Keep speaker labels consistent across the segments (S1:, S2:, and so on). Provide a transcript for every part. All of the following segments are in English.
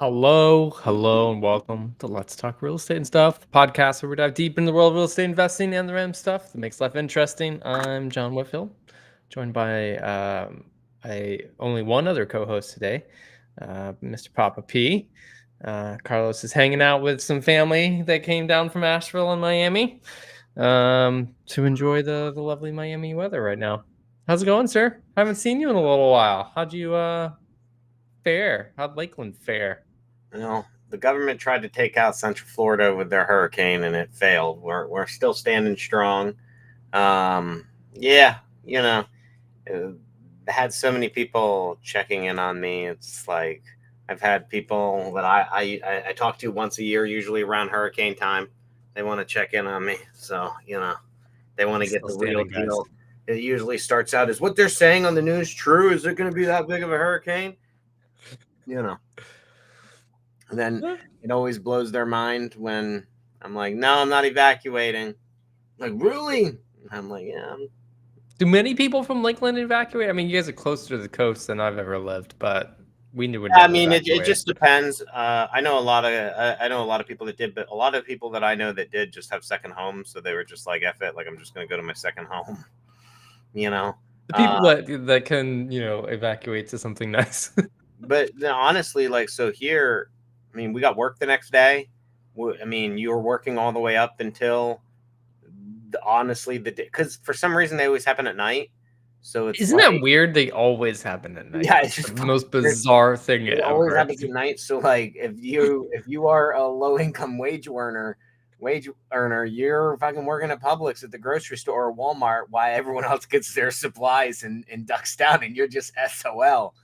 S1: Hello, and welcome to Let's Talk Real Estate and Stuff, the podcast where we dive deep into the world of real estate investing and the random stuff that makes life interesting. I'm John Whitfield, joined by only one other co-host today, Mr. Papa P. Carlos is hanging out with some family that came down from Asheville and Miami to enjoy the lovely Miami weather right now. How's it going, sir? I haven't seen you in a little while. How'd you fare? How'd Lakeland fare?
S2: The government tried to take out Central Florida with their hurricane, and it failed. We're still standing strong. Yeah, uh, had so many people checking in on me. It's like I've had people that I talk to once a year, usually around hurricane time. They want to check in on me, so they want to get
S1: Still
S2: the real
S1: standing, guys.
S2: deal. It usually starts out as what they're saying on the news true? Is it going to be that big of a hurricane? And then it always blows their mind when I'm like, no, I'm not evacuating. Like, really? I'm like, yeah.
S1: Do many people from Lakeland evacuate? I mean, you guys are closer to the coast than I've ever lived, but we would never
S2: It
S1: evacuate.
S2: just depends. I know a lot of people that did, but a lot of people that I know that did just have second homes, so they were just like, F it, like I'm just gonna go to my second home.
S1: The people that can evacuate to something nice.
S2: But honestly, like, so here, I mean, we got work the next day. I mean, you were working all the way up until honestly the day, because for some reason they always happen at night. So it's
S1: Isn't that weird? They always happen at night.
S2: yeah, it's just
S1: the most bizarre thing
S2: it
S1: ever.
S2: always happens at night. So like if you are a low income wage earner, you're fucking working at Publix at the grocery store or Walmart while everyone else gets their supplies and ducks down, and you're just SOL.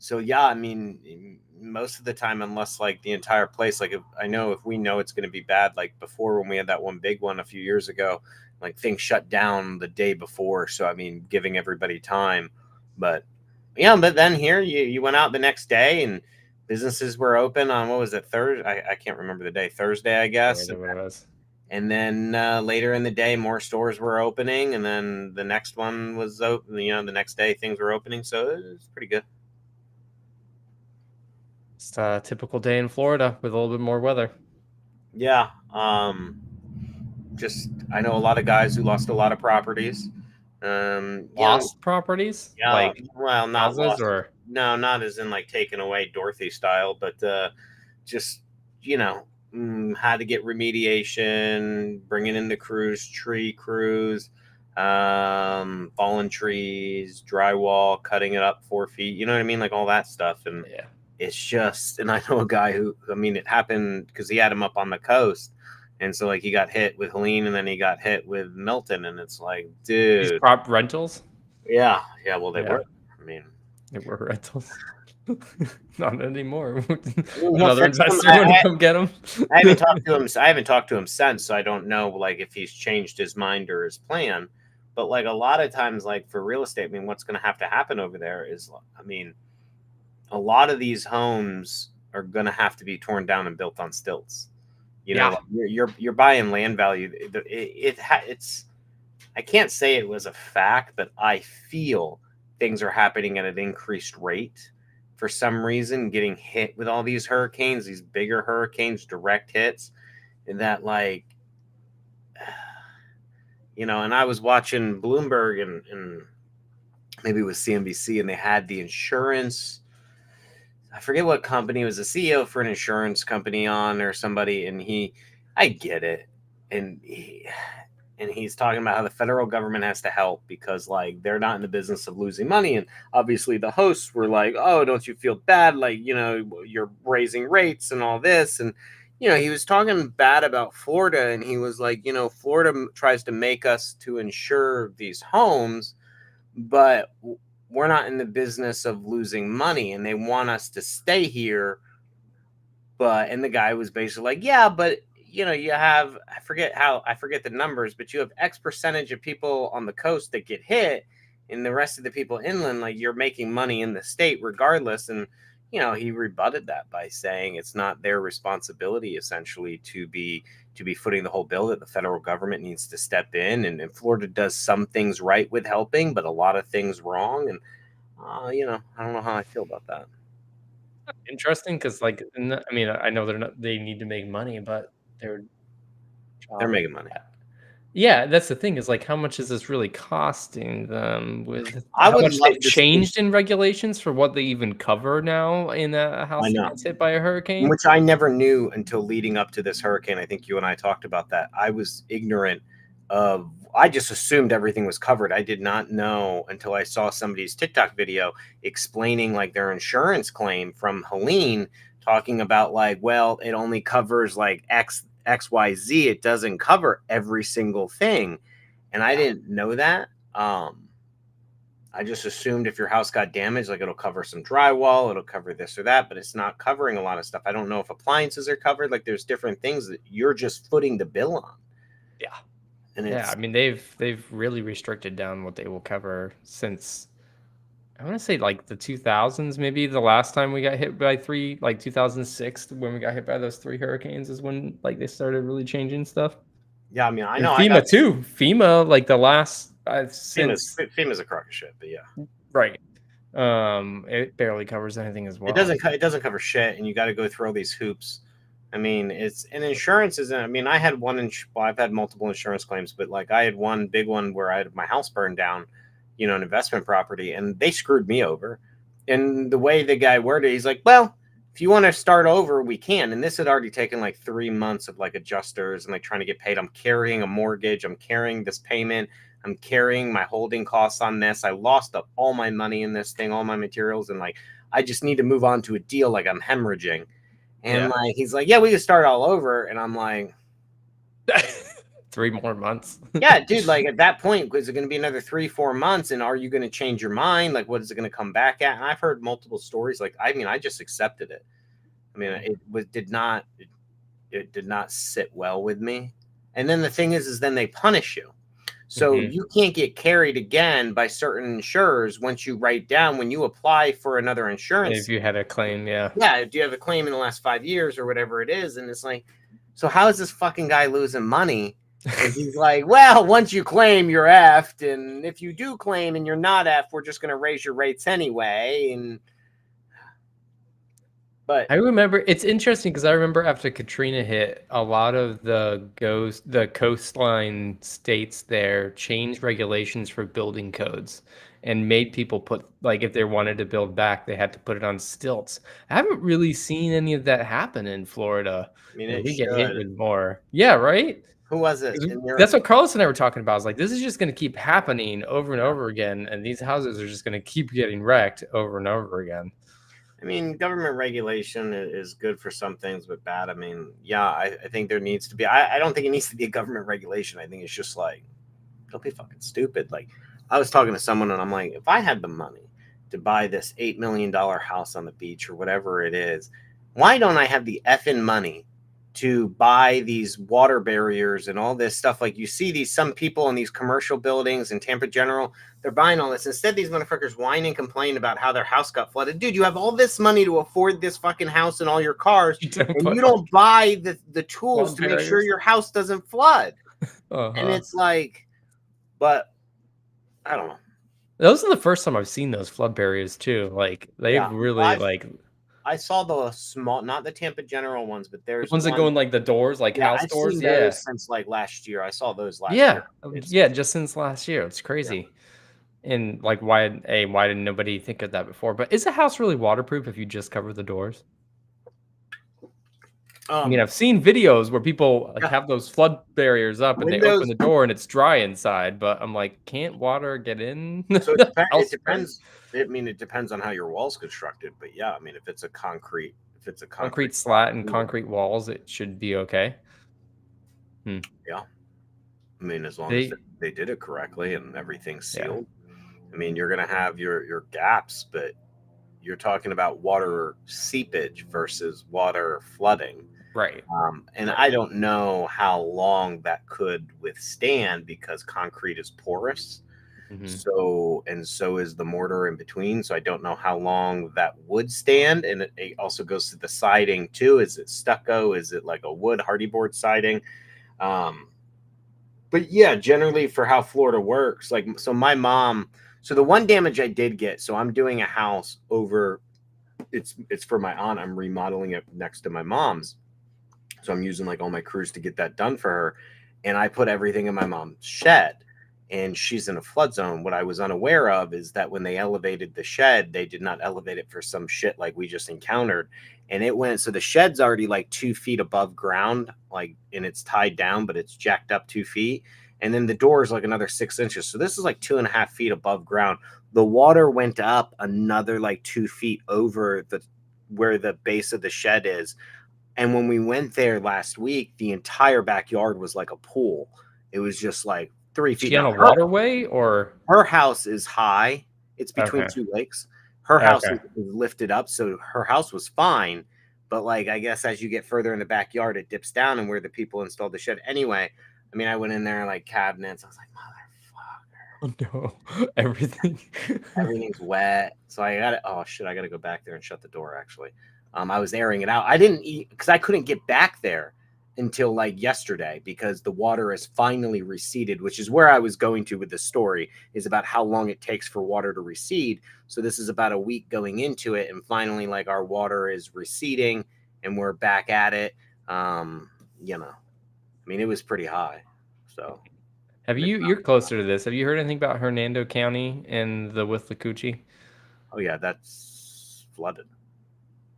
S2: So yeah, I mean, most of the time, unless like the entire place, like if we know it's going to be bad, like before when we had that one big one a few years ago, like things shut down the day before. So I mean, giving everybody time, but yeah, but then here you went out the next day and businesses were open on what was it, Thursday? I can't remember the day, Thursday, I guess. And then later in the day, more stores were opening, and then the next one was open. The next day things were opening, so it was pretty good.
S1: It's a typical day in Florida with a little bit more weather.
S2: Yeah. Just I know a lot of guys who lost a lot of properties.
S1: Lost properties?
S2: Yeah.
S1: Like
S2: well, not
S1: houses
S2: lost.
S1: or
S2: No, not as in like taken away Dorothy style, but just had to get remediation, bringing in the tree crews, fallen trees, drywall, cutting it up 4 feet. You know what I mean? Like all that stuff. And
S1: yeah.
S2: It's just, and I know a guy who, I mean, it happened because he had him up on the coast. And so, like, he got hit with Helene and then he got hit with Milton. And it's like, dude.
S1: These prop rentals?
S2: Yeah. Well, they were. I mean,
S1: they were rentals. Not anymore.
S2: Well,
S1: Another investor want to come get him.
S2: I haven't talked to him since, so I don't know like if he's changed his mind or his plan. But like a lot of times, like for real estate, I mean, what's going to have to happen over there is, I mean, a lot of these homes are going to have to be torn down and built on stilts. You're buying land value. It's I can't say it was a fact, but I feel things are happening at an increased rate for some reason, getting hit with all these hurricanes, these bigger hurricanes, direct hits, and that like, and I was watching Bloomberg and maybe it was CNBC, and they had the insurance. I forget what company, it was a CEO for an insurance company on or somebody, and I get it, and he's talking about how the federal government has to help because like they're not in the business of losing money. And obviously the hosts were like, oh, don't you feel bad? Like, you're raising rates and all this. And, he was talking bad about Florida, and he was like, Florida tries to make us to insure these homes, but we're not in the business of losing money and they want us to stay here. And the guy was basically like, yeah, but you have, I forget the numbers, but you have X percentage of people on the coast that get hit, and the rest of the people inland, like you're making money in the state regardless. And he rebutted that by saying it's not their responsibility essentially to be footing the whole bill, that the federal government needs to step in, and Florida does some things right with helping, but a lot of things wrong. And I don't know how I feel about that.
S1: Interesting because, like, I mean, I know they need to make money, but their
S2: They're
S1: job.
S2: making money.
S1: Yeah, that's the thing is, like, how much is this really costing them with
S2: I
S1: how
S2: would
S1: much they've
S2: love to see.
S1: changed in regulations for what they even cover now in a
S2: I
S1: house that
S2: know.
S1: gets hit by a hurricane?
S2: Which I never knew until leading up to this hurricane. I think you and I talked about that. I was ignorant of I just assumed everything was covered. I did not know until I saw somebody's TikTok video explaining like their insurance claim from Helene, talking about like, well, it only covers like XYZ. It doesn't cover every single thing. And I didn't know that. I just assumed if your house got damaged, like it'll cover some drywall, it'll cover this or that, but it's not covering a lot of stuff. I don't know if appliances are covered. Like there's different things that you're just footing the bill on.
S1: Yeah.
S2: And
S1: Yeah, I
S2: it's,
S1: mean, they've really restricted down what they will cover since I wanna say, like, the 2000s, maybe the last time we got hit by 3 like, 2006 when we got hit by those 3 hurricanes is when, like, they started really changing stuff.
S2: yeah, I mean, I
S1: And
S2: know I got
S1: FEMA too. FEMA, like, the last since
S2: FEMA's a crock of shit, but yeah,
S1: right. It barely covers anything as
S2: it
S1: well.
S2: it doesn't cover shit, and you got to go through all these hoops. I mean, it's and insurance isn't. I mean, I had well, I've had multiple insurance claims, but like I had one big one where I had my house burned down, an investment property, and they screwed me over. And the way the guy worded it, he's like, well, if you want to start over, we can. And this had already taken like 3 months of like adjusters and like trying to get paid. I'm carrying a mortgage. I'm carrying this payment. I'm carrying my holding costs on this. I lost up all my money in this thing, all my materials. And like, I just need to move on to a deal. Like I'm hemorrhaging. And
S1: Yeah.
S2: like, he's like, yeah, we can start all over. And I'm like,
S1: 3 more months.
S2: yeah, dude, like at that point, is it going to be another 3, 4 months? And are you going to change your mind? Like, what is it going to come back at? And I've heard multiple stories. Like, I mean, I just accepted it. I mean, it did not sit well with me. And then the thing is then they punish you. So
S1: Mhm.
S2: you can't get carried again by certain insurers once you write down when you apply for another
S1: If
S2: insurance.
S1: you had a claim, yeah.
S2: Yeah, do you have a claim in the last 5 years or whatever it is? And it's like, so how is this fucking guy losing money? And he's like, well, once you claim, you're effed. And if you do claim and you're not effed, we're just going to raise your rates anyway. But
S1: I remember it's interesting because I remember after Katrina hit, a lot of the coastline states there changed regulations for building codes and made people put like if they wanted to build back, they had to put it on stilts. I haven't really seen any of that happen in Florida,
S2: I mean,
S1: and
S2: it
S1: we get hit
S2: should.
S1: with more. Yeah, right?
S2: Who was it
S1: 'Cause
S2: in your?
S1: that's what Carlos and I were talking about. I was like, this is just gonna keep happening over and
S2: Yeah.
S1: over again, and these houses are just gonna keep getting wrecked over and over again.
S2: I mean, government regulation is good for some things, but bad. I mean, yeah, I think there needs to be. I don't think it needs to be a government regulation. I think it's just like, don't be fucking stupid. Like, I was talking to someone and I'm like, if I had the money to buy this $8 million house on the beach or whatever it is, why don't I have the effing money to buy these water barriers and all this stuff? Like you see these some people in these commercial buildings in Tampa General, they're buying all this. Instead, these motherfuckers whine and complain about how their house got flooded. Dude, you have all this money to afford this fucking house and all your cars,
S1: You don't
S2: and
S1: put
S2: you don't buy the tools
S1: flood
S2: to make sure
S1: barriers.
S2: your house doesn't flood. And
S1: Uh-huh.
S2: it's like, but I don't know.
S1: Those are the first time I've seen those flood barriers too. Like they've
S2: Yeah,
S1: really
S2: I saw the small, not the Tampa General ones, but
S1: the
S2: there's
S1: ones that go
S2: one.
S1: in like the doors, like
S2: Yeah,
S1: house
S2: I've
S1: doors.
S2: seen
S1: Yeah.
S2: those since like last year. I saw those last year.
S1: Yeah.
S2: It's
S1: Yeah, just since last year. It's
S2: yeah.
S1: crazy. And like why didn't nobody think of that before? But is a house really waterproof if you just cover the doors? I mean,
S2: Um,
S1: I've seen videos where people like
S2: yeah,
S1: have those flood barriers up and they open
S2: windows.
S1: the door and it's dry inside, but I'm like, can't water get in
S2: So it
S1: elsewhere?
S2: depends. I mean, it depends on how your wall's constructed. But yeah, I mean, if it's a concrete
S1: Concrete slat and
S2: window,
S1: concrete walls, it should be okay. Hmm.
S2: yeah. I mean, as long as
S1: They
S2: they did it correctly and everything's
S1: yeah,
S2: sealed. I mean, you're gonna have your gaps, but you're talking about water seepage versus water flooding.
S1: right,
S2: And
S1: right.
S2: I don't know how long that could withstand because concrete is porous.
S1: Mhm.
S2: So is the mortar in between. So I don't know how long that would stand. And it also goes to the siding too. Is it stucco? Is it like a wood hardy board siding? Um, but yeah, generally for how Florida works, like so my mom, so the one damage I did get, so I'm doing a house over it's for my aunt. I'm remodeling it next to my mom's. So I'm using like all my crews to get that done for her. And I put everything in my mom's shed, and she's in a flood zone. What I was unaware of is that when they elevated the shed, they did not elevate it for some shit like we just encountered. And it went, so the shed's already like 2 feet above ground, like, and it's tied down, but it's jacked up 2 feet. And then the door is like another 6 inches. So this is like 2.5 feet above ground. The water went up another like 2 feet over the where the base of the shed is. And when we went there last week, the entire backyard was like a pool. It was just like 3
S1: Is
S2: feet.
S1: she on
S2: Now,
S1: a waterway or?
S2: her house is high. It's between
S1: Okay.
S2: two lakes. Her house
S1: Okay.
S2: is lifted up, so her house was fine. But like, I guess as you get further in the backyard, it dips down, and where the people installed the shed. Anyway, I mean, I went in there like cabinets. I was like, motherfucker,
S1: Oh no, everything.
S2: everything's wet. So I got to, oh shit, I got to go back there and shut the door. Actually, I was airing it out. I didn't eat because I couldn't get back there until like yesterday because the water has finally receded, which is where I was going to with the story, is about how long it takes for water to recede. So this is about a week going into it, and finally like our water is receding and we're back at it. You know, I mean, it was pretty high. So
S1: You're closer to this. Have you heard anything about Hernando County and the Withlacoochee?
S2: oh yeah, that's flooded.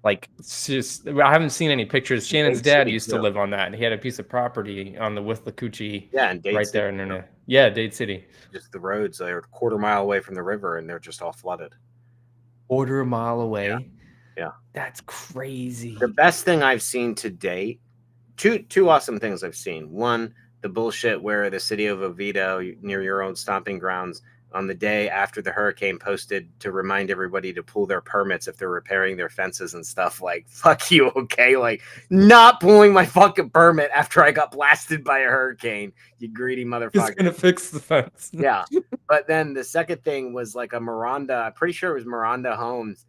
S1: Like, it's just, I haven't seen any pictures. Shannon's
S2: Dade
S1: dad
S2: City,
S1: used to
S2: too.
S1: live on that, and he had a piece of property on the Withlacoochee
S2: Yeah, and Dade
S1: right
S2: City,
S1: there in there. Yeah, Dade City.
S2: just the roads, they're a quarter mile away from the river and they're just all flooded.
S1: Quarter mile away.
S2: Yeah.
S1: That's crazy.
S2: The best thing I've seen to date, two awesome things I've seen. One, the bullshit where the city of Oviedo, near your own stomping grounds, on the day after the hurricane posted to remind everybody to pull their permits if they're repairing their fences and stuff. Like, fuck you, okay? Like, not pulling my fucking permit after I got blasted by a hurricane, you greedy
S1: It's
S2: motherfucker.
S1: gonna fix the fence.
S2: Yeah. But then the second thing was like a Miranda, I'm pretty sure it was Miranda Homes.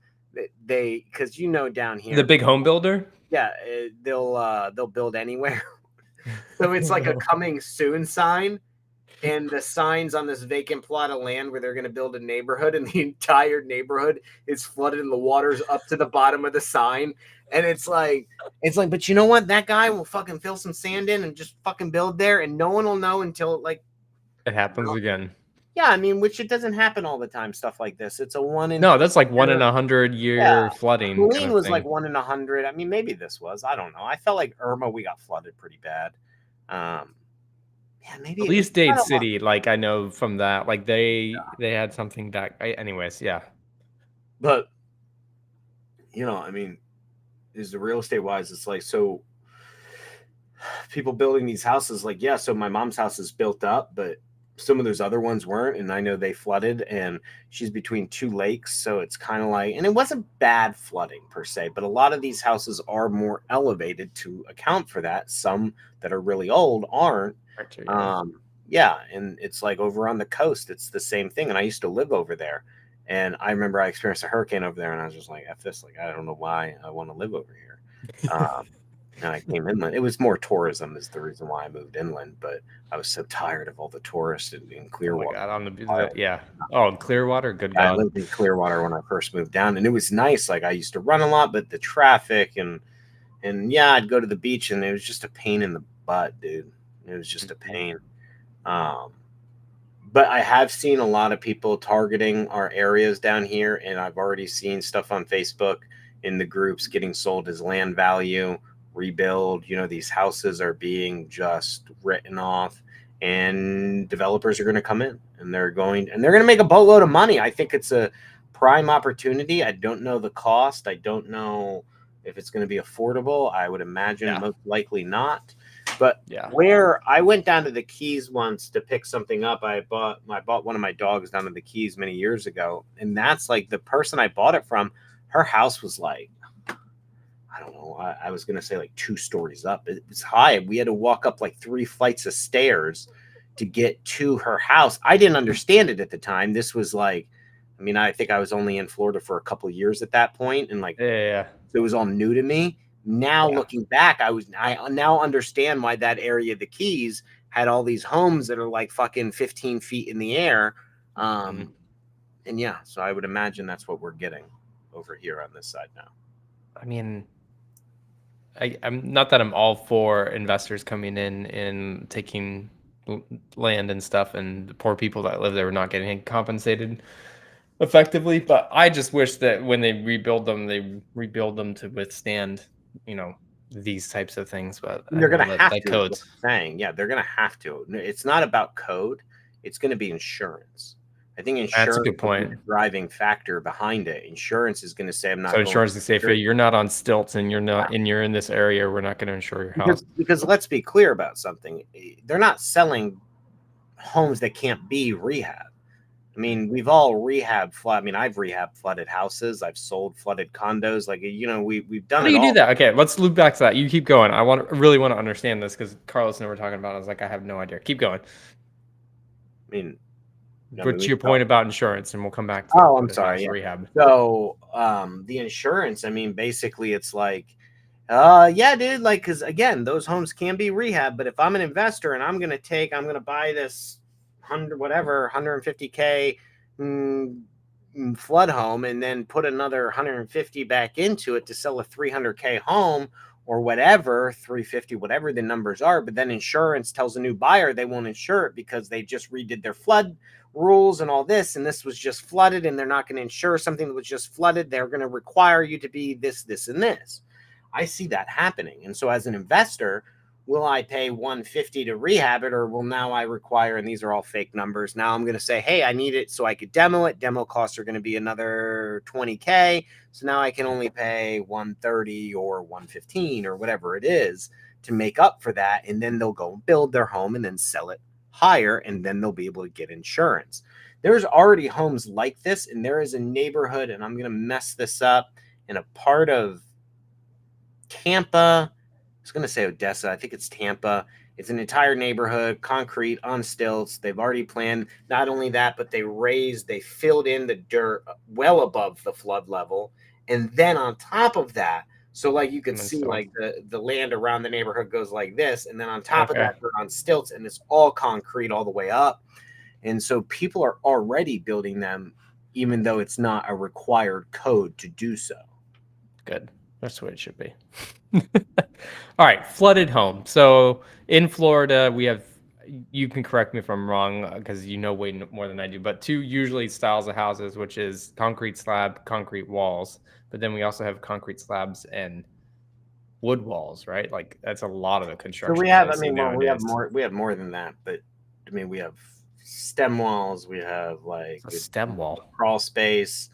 S2: They, because you know down here,
S1: The big home builder.
S2: yeah, they'll build anywhere. So it's like a coming soon sign, and the signs on this vacant plot of land where they're going to build a neighborhood, and the entire neighborhood is flooded, and the water's up to the bottom of the sign. And it's like, but you know what? That guy will fucking fill some sand in and just fucking build there, and no one will know until like
S1: it happens again.
S2: Yeah, I mean, which it doesn't happen all the time. Stuff like this, it's a one in
S1: No, that's like 1 in 100 year flooding.
S2: Helene was like 1 in 100. I mean, maybe this was. I don't know. I felt like Irma, we got flooded pretty bad. Yeah, maybe
S1: at least Dade City. Like I know from that, like they had something that. Anyways, yeah.
S2: But you know, I mean, is the real estate wise? It's like so. People building these houses, like yeah. So my mom's house is built up, but some of those other ones weren't, and I know they flooded, and she's between two lakes, so it's kind of like, and it wasn't bad flooding per se, but a lot of these houses are more elevated to account for that. Some that are really old aren't. Yeah, and it's like over on the coast, it's the same thing, and I used to live over there, and I remember I experienced a hurricane over there, and I was just like, F this, like I don't know why I want to live over here. And I came inland. It was more tourism is the reason why I moved inland, but I was so tired of all the tourists in Clearwater.
S1: Oh my God, yeah. Oh, Clearwater, good God.
S2: I lived in Clearwater when I first moved down, and it was nice. Like I used to run a lot, but the traffic and yeah, I'd go to the beach, and it was just a pain in the butt, dude. It was just a pain. But I have seen a lot of people targeting our areas down here, and I've already seen stuff on Facebook in the groups getting sold as land value, rebuild. You know, these houses are being just written off, and developers are going to come in, and they're going to make a boatload of money. I think it's a prime opportunity. I don't know the cost. I don't know if it's going to be affordable. I would imagine most likely not. But where I went down to the Keys once to pick something up, I bought one of my dogs down to the Keys many years ago, and that's like the person I bought it from. Her house was like, I don't know, I was gonna say like 2 stories up. It was high. We had to walk up like 3 flights of stairs to get to her house. I didn't understand it at the time. This was like, I mean, I think I was only in Florida for a couple of years at that point, and like, it was all new to me. Now looking back, I now understand why that area of the Keys had all these homes that are like fucking 15 feet in the air. And yeah, so I would imagine that's what we're getting. over here on this side now.
S1: I mean, I'm not that I'm all for investors coming in and taking land and stuff, and the poor people that live there are not getting compensated effectively. But I just wish that when they rebuild them to withstand, these types of things. But I
S2: They're
S1: don't
S2: going
S1: know
S2: to have
S1: that
S2: to, is what
S1: codes.
S2: I'm saying. Yeah, they're going to have to. It's not about code. It's going to be insurance. I think
S1: That's a
S2: insurance
S1: good
S2: will be
S1: point.
S2: the driving factor behind it. Insurance is going to say, I'm
S1: So
S2: not going
S1: insurance is safe.
S2: to
S1: You're not on stilts, and you're in this area. We're not going to insure your house.
S2: because let's be clear about something. They're not selling homes that can't be rehab. I mean, we've all rehab flood. I mean, I've rehab flooded houses. I've sold flooded condos. Like, we've done
S1: How do
S2: it
S1: you do
S2: all.
S1: that? Okay, let's loop back to that. You keep going. Really want to understand this because Carlos and I were talking about it. I was like, I have no idea. Keep going.
S2: I mean,
S1: What's
S2: we've
S1: your point about insurance? And we'll come back to
S2: Oh, I'm
S1: flooded house
S2: sorry. Yeah.
S1: rehab.
S2: So, the insurance, I mean, basically it's like, yeah, dude, like, because again, those homes can be rehab, but if I'm an investor and I'm going to buy this 150K flood home and then put another 150 back into it to sell a 300K home or whatever, 350, whatever the numbers are, but then insurance tells a new buyer they won't insure it because they just redid their flood rules and all this, and this was just flooded, and they're not going to insure something that was just flooded. They're going to require you to be this, and this. I see that happening. And so as an investor, will I pay 150 to rehab it, or will now I require, and these are all fake numbers, now I'm going to say, hey, I need it so I could demo it. Demo costs are going to be another 20K. So now I can only pay 130 or 115 or whatever it is to make up for that. And then they'll go build their home and then sell it higher, and then they'll be able to get insurance. There's already homes like this, and there is a neighborhood, and I'm going to mess this up, in a part of Tampa. I was going to say Odessa. I think it's Tampa. It's an entire neighborhood, concrete on stilts. They've already planned. Not only that, but they filled in the dirt well above the flood level. And then on top of that, so like you could see like the land around the neighborhood goes like this. And then on top of that, they're on stilts, and it's all concrete all the way up. And so people are already building them, even though it's not a required code to do so.
S1: Good. That's what it should be. All right, flooded home. So in Florida, we have, you can correct me if I'm wrong because you know way more than I do, but two usually styles of houses, which is concrete slab, concrete walls. But then we also have concrete slabs and wood walls, right? Like that's a lot of the construction.
S2: So we have, we have more than that, but I mean, we have stem walls, we have like
S1: a stem wall,
S2: crawl space,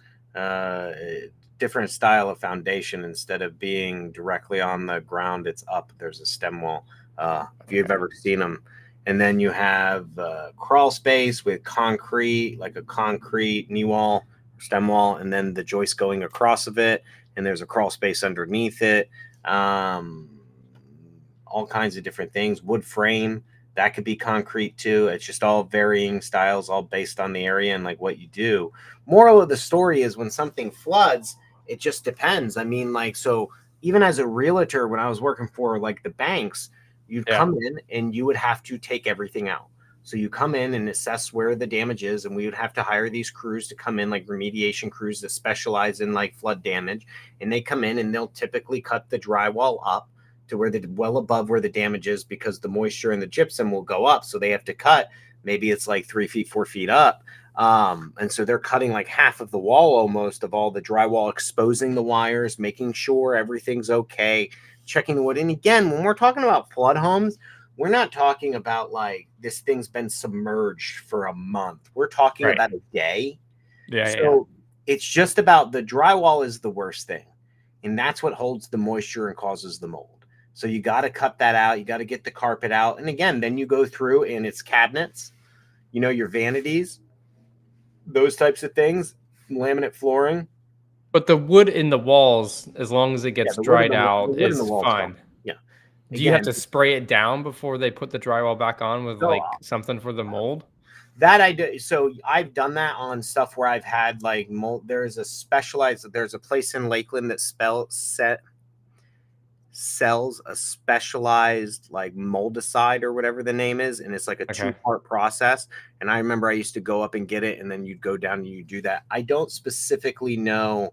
S2: different style of foundation. Instead of being directly on the ground, it's up. There's a stem wall. If you've ever seen them. And then you have crawl space with concrete, like a concrete knee wall, stem wall, and then the joist going across of it. And there's a crawl space underneath it. All kinds of different things. Wood frame, that could be concrete too. It's just all varying styles, all based on the area and like what you do. Moral of the story is when something floods, it just depends. I mean, like, so even as a realtor, when I was working for like the banks, you'd come in and you would have to take everything out. So you come in and assess where the damage is, and we would have to hire these crews to come in, like remediation crews that specialize in like flood damage. And they come in and they'll typically cut the drywall up to where well above where the damage is, because the moisture and the gypsum will go up. So they have to cut, maybe it's like 3 feet, 4 feet up. And so they're cutting like half of the wall almost of all the drywall, exposing the wires, making sure everything's okay, checking the wood. And again, when we're talking about flood homes, we're not talking about like this thing's been submerged for a month. We're talking about a day. It's just about the drywall is the worst thing. And that's what holds the moisture and causes the mold. So you got to cut that out. You got to get the carpet out. And again, then you go through and it's cabinets, your vanities, those types of things, laminate flooring.
S1: But the wood in the walls, as long as it gets dried out, is fine.
S2: Yeah.
S1: Do you have to spray it down before they put the drywall back on with like something for the mold?
S2: That I do. So I've done that on stuff where I've had like mold. There's a place in Lakeland that sells a specialized like moldicide or whatever the name is, and it's like a 2-part process. And I remember I used to go up and get it, and then you'd go down and you do that. I don't specifically know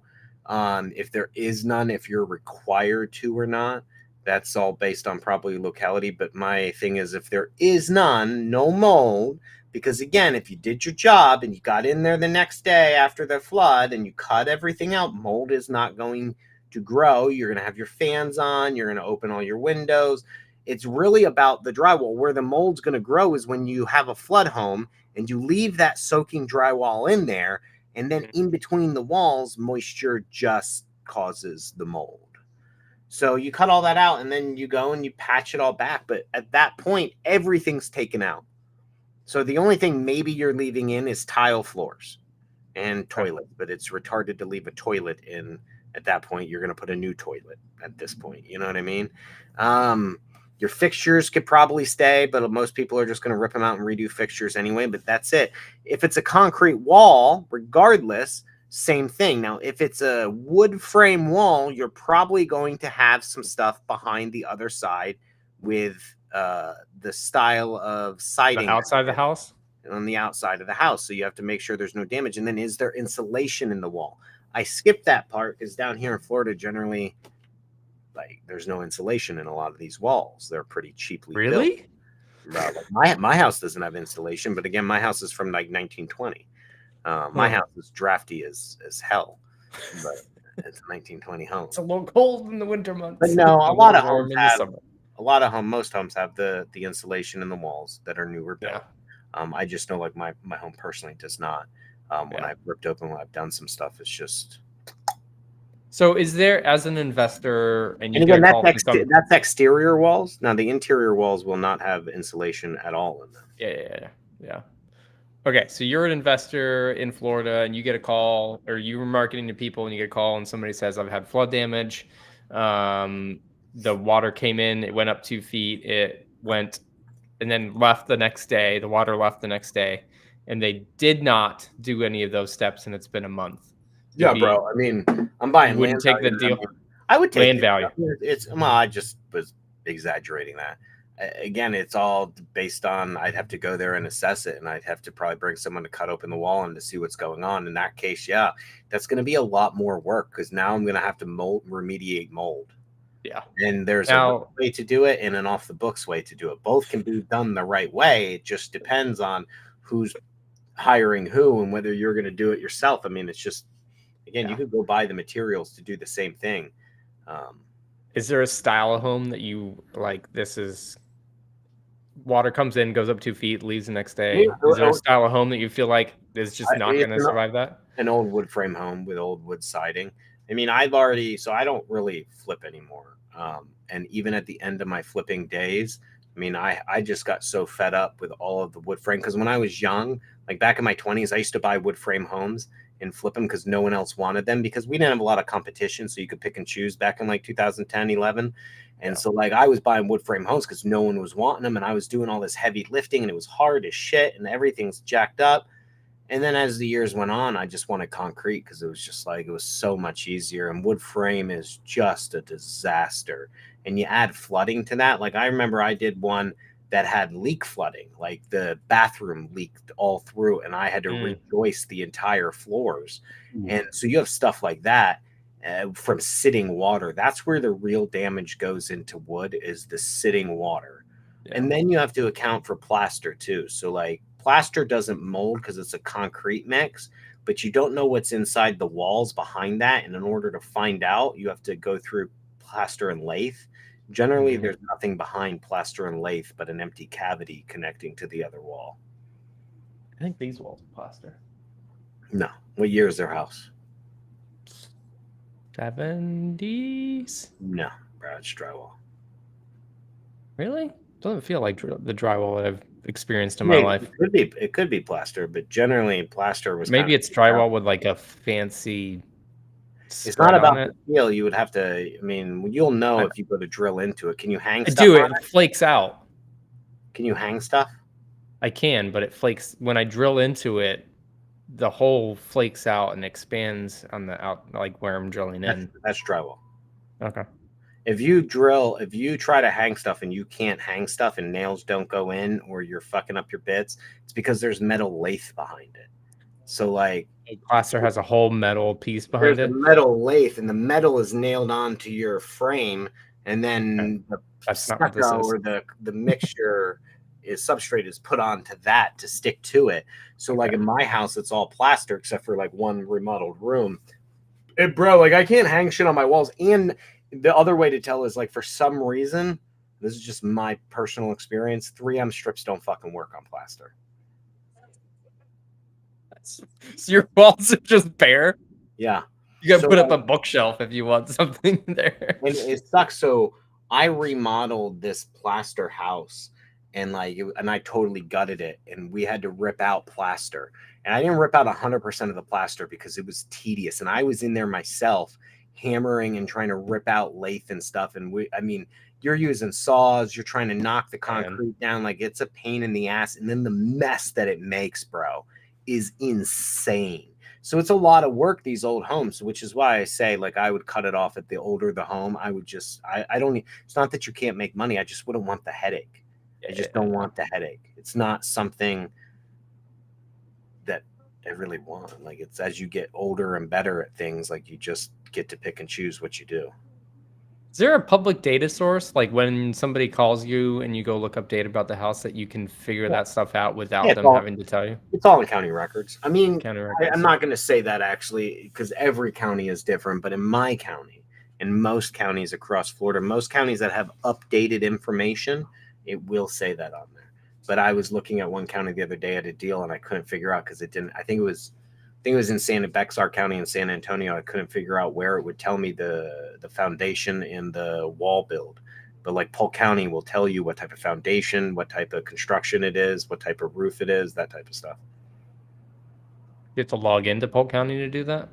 S2: If there is none, if you're required to or not, that's all based on probably locality. But my thing is, if there is none, no mold, because again, if you did your job and you got in there the next day after the flood and you cut everything out, mold is not going to grow. You're going to have your fans on, you're going to open all your windows. It's really about the drywall. Where the mold's going to grow is when you have a flood home and you leave that soaking drywall in there, and then in between the walls, moisture just causes the mold. So you cut all that out and then you go and you patch it all back. But at that point, everything's taken out. So the only thing maybe you're leaving in is tile floors and toilets, but it's retarded to leave a toilet in at that point. You're going to put a new toilet at this point. You know what I mean? Your fixtures could probably stay, but most people are just going to rip them out and redo fixtures anyway, but that's it. If it's a concrete wall, regardless, same thing. Now, if it's a wood frame wall, you're probably going to have some stuff behind the other side with the style of siding.
S1: The outside of the house?
S2: On the outside of the house. So you have to make sure there's no damage. And then is there insulation in the wall? I skipped that part because down here in Florida, generally, like there's no insulation in a lot of these walls. They're pretty cheaply
S1: Really?
S2: built. Like my house doesn't have insulation, but again, my house is from like 1920. My house is drafty as hell, but it's a 1920 home.
S1: It's a little cold in the winter months.
S2: But no, a lot of homes
S1: in the
S2: have
S1: summer.
S2: most homes have the insulation in the walls that are newer built.
S1: Yeah.
S2: I just know like my home personally does not. When I've ripped open, when I've done some stuff, it's just.
S1: So is there, as an investor, and you
S2: again,
S1: get a call from
S2: that's exterior walls. Now the interior walls will not have insulation at all in them.
S1: Yeah. Okay, so you're an investor in Florida, and you get a call, or you were marketing to people, and you get a call, and somebody says, "I've had flood damage. The water came in, it went up 2 feet, it went, and then left the next day. The water left the next day, and they did not do any of those steps, and it's been a month."
S2: Yeah, bro. I mean, I'm buying.
S1: You wouldn't take the deal.
S2: I would take
S1: land value.
S2: It's I just was exaggerating that. Again, it's all based on. I'd have to go there and assess it, and I'd have to probably bring someone to cut open the wall and to see what's going on. In that case, yeah, that's going to be a lot more work because now I'm going to have to remediate mold.
S1: Yeah,
S2: and there's a way to do it and an off the books way to do it. Both can be done the right way. It just depends on who's hiring who and whether you're going to do it yourself. I mean, it's just. Again, you could go buy the materials to do the same thing.
S1: Is there a style of home that you like? This is water comes in, goes up 2 feet, leaves the next day. Is there a style of home that you feel like is just not going to survive that?
S2: An old wood frame home with old wood siding. I mean, I don't really flip anymore. And even at the end of my flipping days, I mean, I just got so fed up with all of the wood frame because when I was young, like back in my 20s, I used to buy wood frame homes and flip them because no one else wanted them because we didn't have a lot of competition. So you could pick and choose back in like 2010, 11. And so like I was buying wood frame homes because no one was wanting them. And I was doing all this heavy lifting and it was hard as shit and everything's jacked up. And then as the years went on, I just wanted concrete because it was just like, it was so much easier. And wood frame is just a disaster. And you add flooding to that. Like I remember I did one that had leak flooding, like the bathroom leaked all through and I had to rejoist the entire floors. And so you have stuff like that from sitting water. That's where the real damage goes into wood is the sitting water. And then you have to account for plaster too. So like plaster doesn't mold because it's a concrete mix, but you don't know what's inside the walls behind that. And in order to find out, you have to go through plaster and lathe. Generally, there's nothing behind plaster and lathe but an empty cavity connecting to the other wall.
S1: I think these walls are plaster.
S2: No. What year is their house?
S1: 70s?
S2: No. It's drywall.
S1: Really? Doesn't feel like the drywall that I've experienced in my life.
S2: It could be plaster, but generally plaster was
S1: maybe it's drywall with like a fancy.
S2: It's not about the feel. You would have to. I mean, you'll know if you go to drill into it. Can you hang? Stuff
S1: do it. It flakes out.
S2: Can you hang stuff?
S1: I can, but it flakes when I drill into it. The hole flakes out and expands on the out, like where I'm drilling in.
S2: That's drywall.
S1: Okay.
S2: If you try to hang stuff and you can't hang stuff and nails don't go in or you're fucking up your bits, it's because there's metal lathe behind it. So like
S1: Plaster has a whole metal piece behind
S2: there's a
S1: it.
S2: metal lathe, and the metal is nailed onto your frame, and
S1: Okay.
S2: then the
S1: That's not what this
S2: stucco
S1: is.
S2: or the mixture is substrate is put onto that to stick to it. So like
S1: Okay.
S2: in my house, it's all plaster except for like one remodeled room. Bro, like I can't hang shit on my walls. And the other way to tell is like for some reason, this is just my personal experience. 3M strips don't fucking work on plaster.
S1: So your walls are just bare.
S2: Yeah.
S1: You gotta
S2: So
S1: put up a bookshelf if you want something there.
S2: and it sucks. So I remodeled this plaster house, and like and I totally gutted it, and we had to rip out plaster. And I didn't rip out 100% of the plaster because it was tedious, and I was in there myself hammering and trying to rip out lathe and stuff. And I mean, you're using saws, you're trying to knock the concrete down, like it's a pain in the ass. And then the mess that it makes, bro, is insane. So it's a lot of work, these old homes, which is why I say, like, I would cut it off at the older the home. I would just, I don't, it's not that you can't make money. I just wouldn't want the headache. I just don't want the headache. It's not something that I really want. Like, it's as you get older and better at things, like, you just get to pick and choose what you do.
S1: Is there a public data source, like when somebody calls you and you go look up data about the house, that you can figure that stuff out without them having to tell you?
S2: It's all in county records. I mean,
S1: County records.
S2: I'm not going to say that actually because every county is different, but in my county, in most counties across Florida, most counties that have updated information, it will say that on there. But I was looking at one county the other day at a deal and I couldn't figure out because it didn't. I think it was in Santa Bexar County in San Antonio. I couldn't figure out where it would tell me the foundation and the wall build. But like Polk County will tell you what type of foundation, what type of construction it is, what type of roof it is, that type of stuff.
S1: You have to log into Polk County to do that?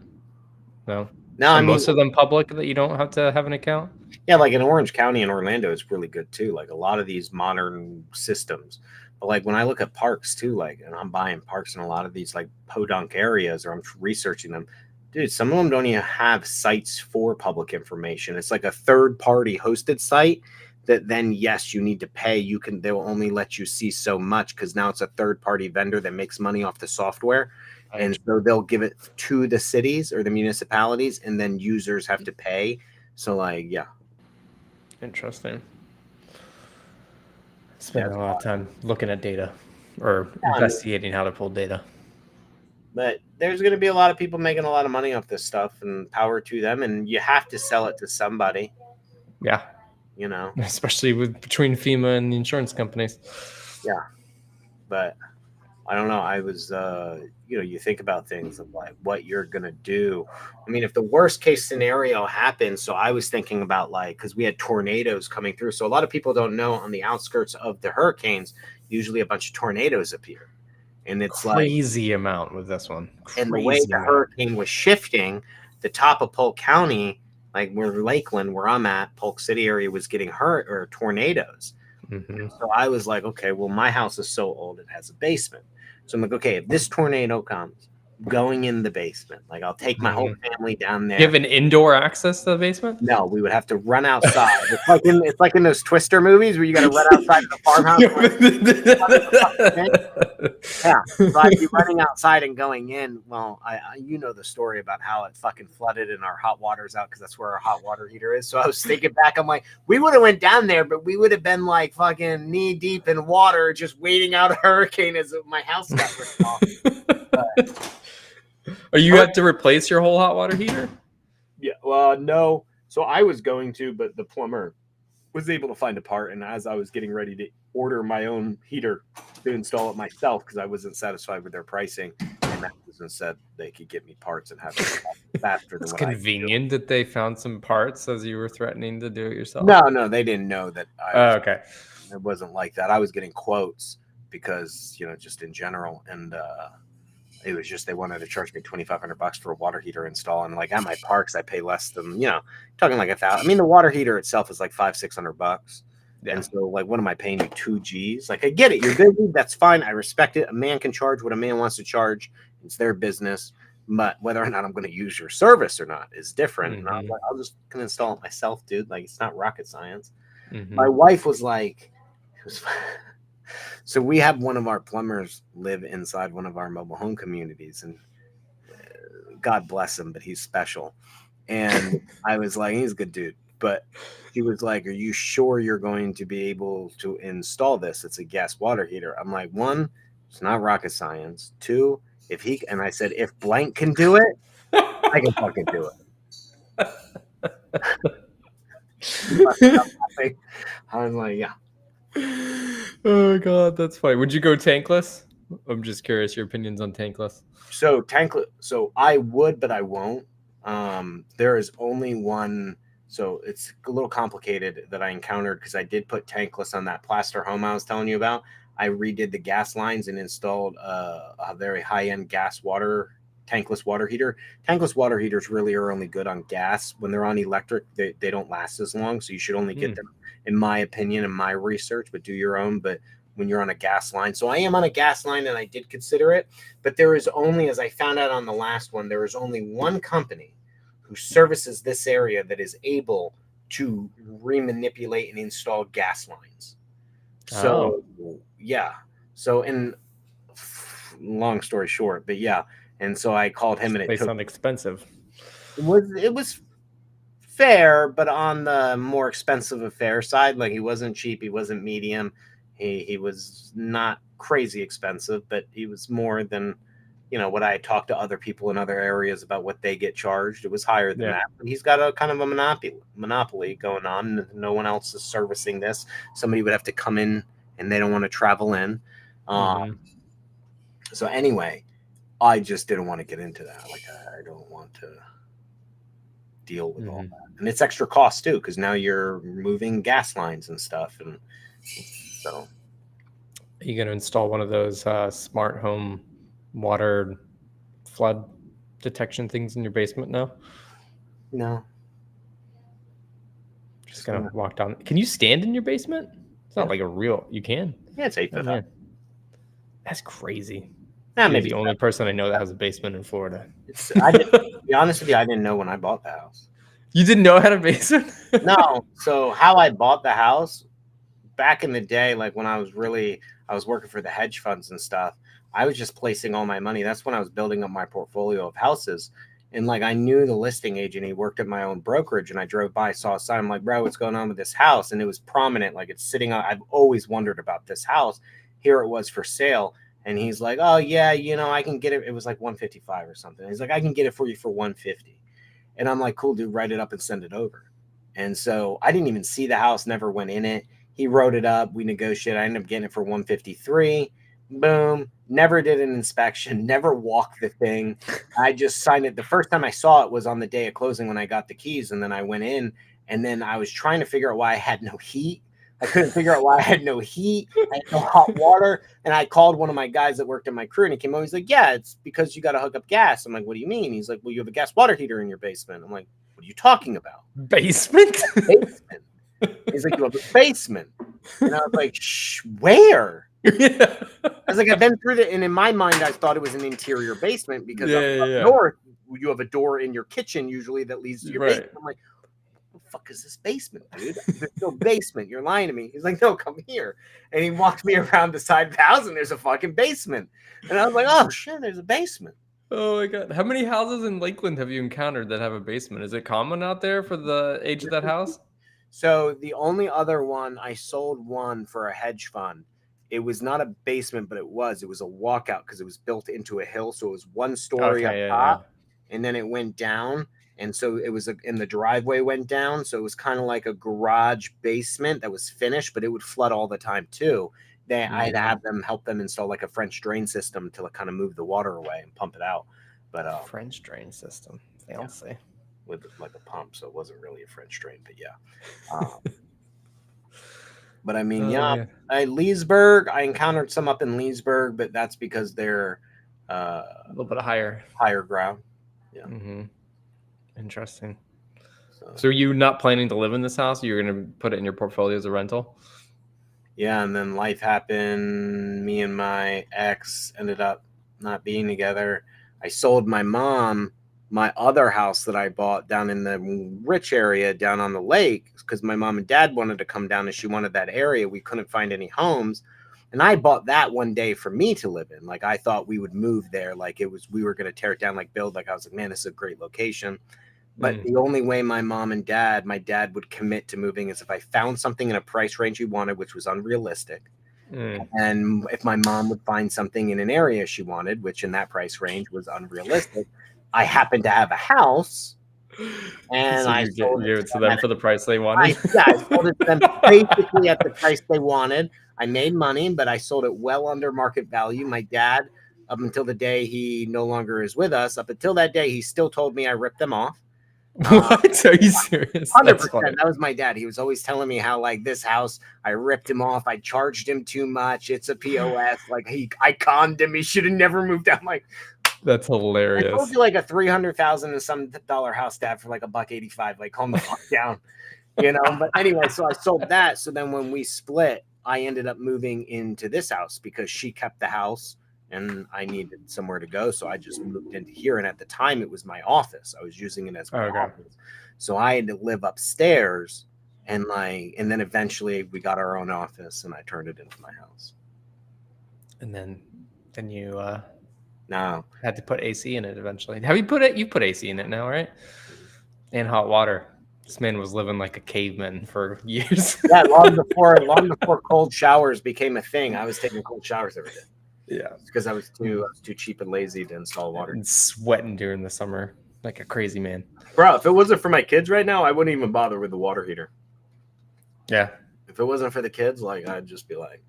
S1: No.
S2: No, I mean,
S1: most of them public that you don't have to have an account?
S2: Yeah, like in Orange County and Orlando is really good too. Like a lot of these modern systems. But like when I look at parks too, like, and I'm buying parks in a lot of these like podunk areas or I'm researching them, dude, some of them don't even have sites for public information. It's like a third party hosted site that then, yes, you need to pay. They'll only let you see so much because now it's a third party vendor that makes money off the software. And so they'll give it to the cities or the municipalities and then users have to pay. So like, yeah.
S1: Interesting. Spending a lot of time looking at data or investigating how to pull data.
S2: But there's going to be a lot of people making a lot of money off this stuff and power to them. And you have to sell it to somebody.
S1: Yeah.
S2: You know,
S1: especially between FEMA and the insurance companies.
S2: Yeah. But I don't know. I was, you think about things of like what you're going to do. I mean, if the worst case scenario happens, so I was thinking about like, because we had tornadoes coming through. So a lot of people don't know on the outskirts of the hurricanes, usually a bunch of tornadoes appear. And it's
S1: crazy amount with this one.
S2: And the way the hurricane was shifting, the top of Polk County, like where Lakeland, where I'm at, Polk City area was getting hurt or tornadoes.
S1: Mm-hmm.
S2: So I was like, okay, well, my house is so old, it has a basement. So I'm like, okay, if this tornado comes, going in the basement, like I'll take my whole family down there.
S1: You have an indoor access to the basement?
S2: No, we would have to run outside. It's like in those Twister movies where you got to run outside the farmhouse. Yeah, so I'd be running outside and going in. Well, you know the story about how it fucking flooded and our hot water's out because that's where our hot water heater is. So I was thinking back, I'm like, we would have went down there, but we would have been like fucking knee deep in water, just waiting out a hurricane as my house got ripped off.
S1: Or you had to replace your whole hot water heater?
S2: Yeah, well, no. So I was going to, but the plumber was able to find a part. And as I was getting ready to order my own heater to install it myself, because I wasn't satisfied with their pricing, and that person said they could get me parts and have it faster than
S1: it's
S2: what
S1: convenient that they found some parts as you were threatening to do it yourself.
S2: No, they didn't know that.
S1: Okay.
S2: It wasn't like that. I was getting quotes because, just in general. And, it was just they wanted to charge me $2,500 for a water heater install, and like at my parks, I pay less than talking like $1,000. I mean, the water heater itself is like $500-600, and so like, what am I paying you 2 G's? Like, I get it, you're busy, that's fine, I respect it. A man can charge what a man wants to charge; it's their business. But whether or not I'm going to use your service or not is different.
S1: Mm-hmm.
S2: And I was like, I'll just gonna install it myself, dude. Like, it's not rocket science.
S1: Mm-hmm.
S2: My wife was like, So we have one of our plumbers live inside one of our mobile home communities, and God bless him, but he's special. And I was like, he's a good dude. But he was like, are you sure you're going to be able to install this? It's a gas water heater. I'm like, one, it's not rocket science. Two, and I said, if blank can do it, I can fucking do it. I was like, yeah.
S1: Oh god, that's funny. Would you go tankless? I'm just curious your opinions on tankless.
S2: So I would, but I won't. There is only one. So it's a little complicated that I encountered because I did put tankless on that plaster home I was telling you about. I redid the gas lines and installed a very high-end tankless water heater. Tankless water heaters really are only good on gas. When they're on electric, they don't last as long. So you should only get them, in my opinion, in my research, but do your own. But when you're on a gas line. So I am on a gas line and I did consider it, but there is only, as I found out on the last one, there is only one company who services this area that is able to remanipulate and install gas lines. So yeah. So long story short, but yeah. And so I called him and
S1: it sound expensive.
S2: It was fair, but on the more expensive affair side. Like he wasn't cheap, he wasn't medium. He was not crazy expensive, but he was more than, what I talked to other people in other areas about what they get charged. It was higher than that. But he's got a kind of a monopoly going on. No one else is servicing this. Somebody would have to come in and they don't want to travel in. So anyway, I just didn't want to get into that. Like, I don't want to deal with all that. And it's extra cost too, because now you're moving gas lines and stuff. And so,
S1: are you going to install one of those smart home water flood detection things in your basement now?
S2: No.
S1: Just going to walk down. Can you stand in your basement? It's not like a real. You can.
S2: Yeah, it's 8 foot high.
S1: That's crazy.
S2: You're
S1: the only person I know that has a basement in Florida.
S2: To be honest with you, I didn't know when I bought the house.
S1: You didn't know I had a basement?
S2: No. So how I bought the house back in the day, like when I was working for the hedge funds and stuff, I was just placing all my money. That's when I was building up my portfolio of houses. And like I knew the listing agent, he worked at my own brokerage, and I drove by, saw a sign. I'm like, bro, what's going on with this house? And it was prominent, like it's sitting on. I've always wondered about this house. Here it was for sale. And he's like, oh yeah, I can get it. It was like 155 or something. He's like, I can get it for you for 150. And I'm like, cool, dude, write it up and send it over. And so I didn't even see the house, never went in it. He wrote it up. We negotiated. I ended up getting it for 153. Boom. Never did an inspection, never walked the thing. I just signed it. The first time I saw it was on the day of closing when I got the keys. And then I went in, and then I was trying to figure out why I had no heat. I couldn't figure out why I had no heat. I had no hot water. And I called one of my guys that worked in my crew, and he came over. He's like, yeah, it's because you got to hook up gas. I'm like, what do you mean? He's like, well, you have a gas water heater in your basement. I'm like, what are you talking about?
S1: Basement?
S2: Basement. He's like, you have a basement. And I was like, where? I was like, I've been through it, and in my mind, I thought it was an interior basement because up north, you have a door in your kitchen usually that leads to your basement. I'm like, what the fuck is this basement, dude? There's no basement. You're lying to me. He's like, no, come here. And he walked me around the side of the house, and there's a fucking basement. And I was like, oh shit, there's a basement.
S1: Oh my god. How many houses in Lakeland have you encountered that have a basement? Is it common out there for the age of that house?
S2: So the only other one, I sold one for a hedge fund. It was not a basement, but it was a walkout because it was built into a hill. So it was one story up top, and then it went down. And so it was and the driveway went down. So it was kind of like a garage basement that was finished, but it would flood all the time too. I'd have them help them install like a French drain system to kind of move the water away and pump it out. But
S1: French drain system, fancy.
S2: With like a pump, so it wasn't really a French drain, but yeah. But I mean, Leesburg, I encountered some up in Leesburg, but that's because they're
S1: a little bit higher
S2: ground. Yeah.
S1: Interesting. So are you not planning to live in this house? You're going to put it in your portfolio as a rental?
S2: Yeah, and then life happened. Me and my ex ended up not being together. I sold my mom my other house that I bought down in the rich area down on the lake because my mom and dad wanted to come down and she wanted that area. We couldn't find any homes. And I bought that one day for me to live in. Like I thought we would move there. Like we were going to tear it down, like build. Like I was like, man, this is a great location. But the only way my dad would commit to moving is if I found something in a price range he wanted, which was unrealistic. And if my mom would find something in an area she wanted, which in that price range was unrealistic, I happened to have a house. And
S1: so
S2: I
S1: sold it to them for the price they wanted.
S2: I sold it to them basically at the price they wanted. I made money, but I sold it well under market value. My dad, up until the day he no longer is with us, up until that day, he still told me I ripped them off.
S1: What? Are you serious?
S2: 100%. That was my dad. He was always telling me how, like, this house, I ripped him off. I charged him too much. It's a POS. Like, I conned him. He should have never moved out. Like,
S1: that's hilarious.
S2: I told you like a $300,000 and some dollar house dad for like $185. Like, calm the fuck down, you know. But anyway, so I sold that. So then when we split, I ended up moving into this house because she kept the house and I needed somewhere to go. So I just moved into here. And at the time, it was my office. I was using it as my office. So I had to live upstairs and then eventually we got our own office and I turned it into my house.
S1: And then you
S2: no
S1: had to put AC in it eventually. Have you put it? You put AC in it now, right? And hot water. This man was living like a caveman for years.
S2: Yeah, long before cold showers became a thing. I was taking cold showers every day. Yeah, because I was too cheap and lazy to install water.
S1: And sweating during the summer like a crazy man.
S2: Bro, if it wasn't for my kids right now, I wouldn't even bother with the water heater.
S1: Yeah.
S2: If it wasn't for the kids, like I'd just be like.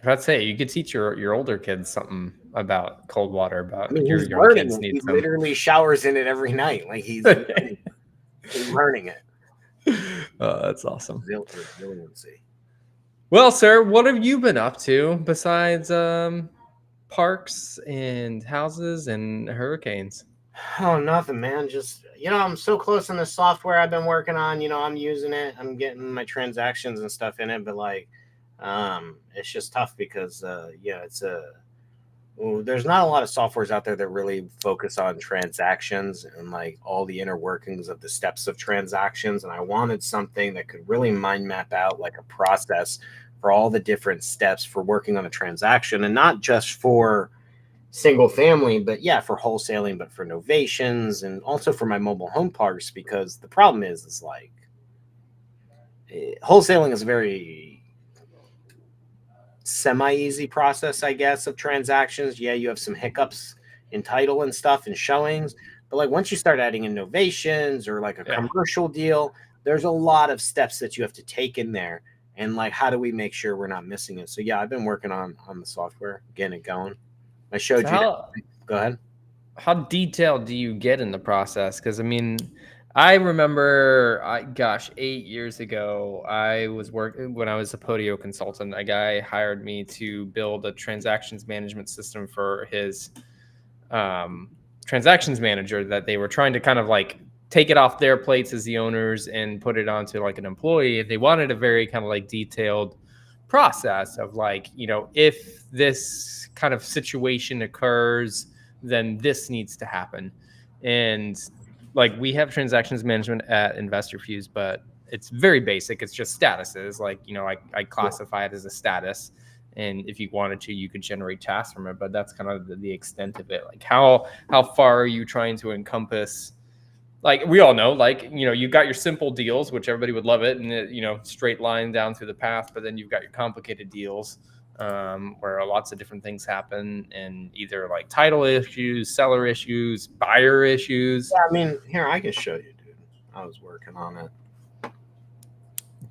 S1: I'd say you could teach your older kids something about cold water. About
S2: your young kids need. He literally showers in it every night. Like he's learning it.
S1: Oh, that's awesome.
S2: Resiliency.
S1: Well, sir, what have you been up to besides parks and houses and hurricanes?
S2: Oh, nothing, man. Just, I'm so close in the software I've been working on. I'm using it. I'm getting my transactions and stuff in it. But, it's just tough because, there's not a lot of softwares out there that really focus on transactions and, all the inner workings of the steps of transactions. And I wanted something that could really mind map out, a process for all the different steps for working on a transaction, and not just for single family, but for wholesaling, but for novations and also for my mobile home parks, because the problem is wholesaling is a very semi-easy process, I guess, of transactions. Yeah, you have some hiccups in title and stuff and showings, but once you start adding in novations or a commercial deal, there's a lot of steps that you have to take in there. And how do we make sure we're not missing it? So I've been working on the software, getting it going. I showed you. Go ahead.
S1: How detailed do you get in the process? Because I remember, 8 years ago, I was working when I was a Podio consultant. A guy hired me to build a transactions management system for his transactions manager that they were trying to kind of take it off their plates as the owners and put it onto an employee. They wanted a very kind of detailed process of if this kind of situation occurs, then this needs to happen. And we have transactions management at InvestorFuse, but it's very basic. It's just statuses. I classify it as a status. And if you wanted to, you could generate tasks from it, but that's kind of the extent of it. How far are you trying to encompass? We all know, you've got your simple deals, which everybody would love it. And, straight line down through the path, but then you've got your complicated deals where lots of different things happen, and either title issues, seller issues, buyer issues.
S2: Yeah, here, I can show you, dude. I was working on it.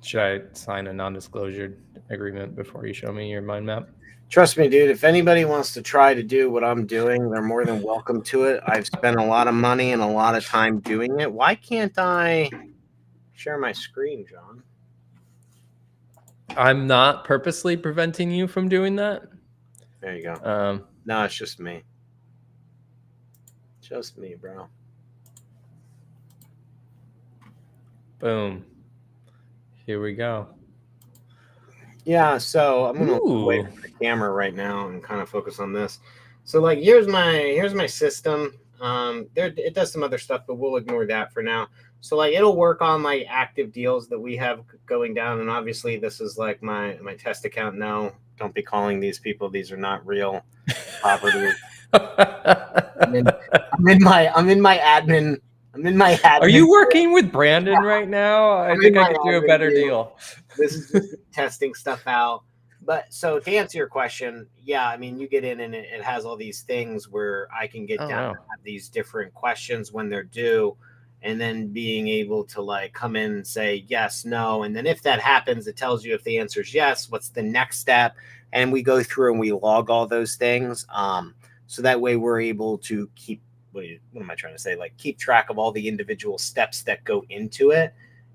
S1: Should I sign a non-disclosure agreement before you show me your mind map?
S2: Trust me, dude, if anybody wants to try to do what I'm doing, they're more than welcome to it. I've spent a lot of money and a lot of time doing it. Why can't I share my screen, John?
S1: I'm not purposely preventing you from doing that.
S2: There you go. No, it's just me. Just me, bro.
S1: Boom. Here we go.
S2: Yeah, so I'm gonna wait for the camera right now and kind of focus on this. So here's my system. It does some other stuff, but we'll ignore that for now. So like it'll work on like active deals that we have going down, and obviously this is like my test account. No, don't be calling these people. These are not real properties. I'm in my admin. I'm in my admin.
S1: Are you working with Brandon right now? I think I could do a better deal.
S2: This is just testing stuff out. But so to answer your question, yeah, I mean, you get in and it has all these things where I can get down and have these different questions when they're due, and then being able to like come in and say yes, no. And then if that happens, it tells you if the answer is yes, what's the next step. And we go through and we log all those things. So that way we're able to keep, what am I trying to say? Like keep track of all the individual steps that go into it.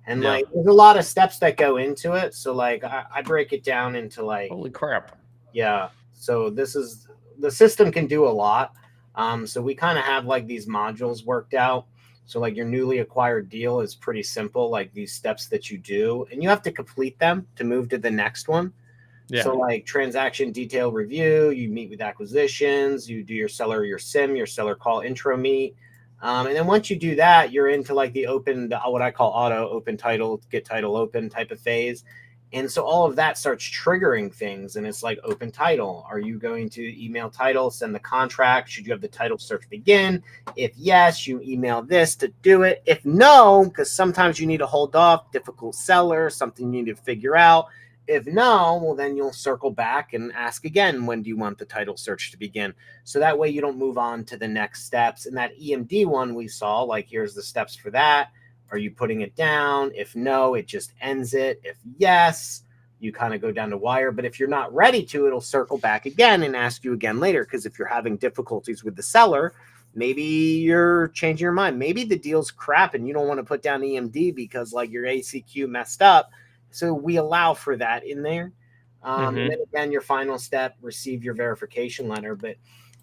S2: And like, there's a lot of steps that go into it. So like, I break it down into like,
S1: holy crap.
S2: Yeah. So the system can do a lot. So we kind of have like these modules worked out. So like your newly acquired deal is pretty simple, like these steps that you do, and you have to complete them to move to the next one. Yeah. So like transaction detail review, you meet with acquisitions, you do your seller call intro meet. And then once you do that, you're into like the what I call auto open title, get title open type of phase. And so all of that starts triggering things. And it's like open title. Are you going to email title, send the contract? Should you have the title search begin? If yes, you email this to do it. If no, because sometimes you need to hold off, difficult seller, something you need to figure out. If no, well, then you'll circle back and ask again, when do you want the title search to begin? So that way you don't move on to the next steps. And that EMD one we saw, like here's the steps for that. Are you putting it down? If no, it just ends it. If yes, you kind of go down to wire. But if you're not ready to, it'll circle back again and ask you again later. Because if you're having difficulties with the seller, maybe you're changing your mind. Maybe the deal's crap and you don't want to put down EMD because like your ACQ messed up. So we allow for that in there. And then again, your final step, receive your verification letter. But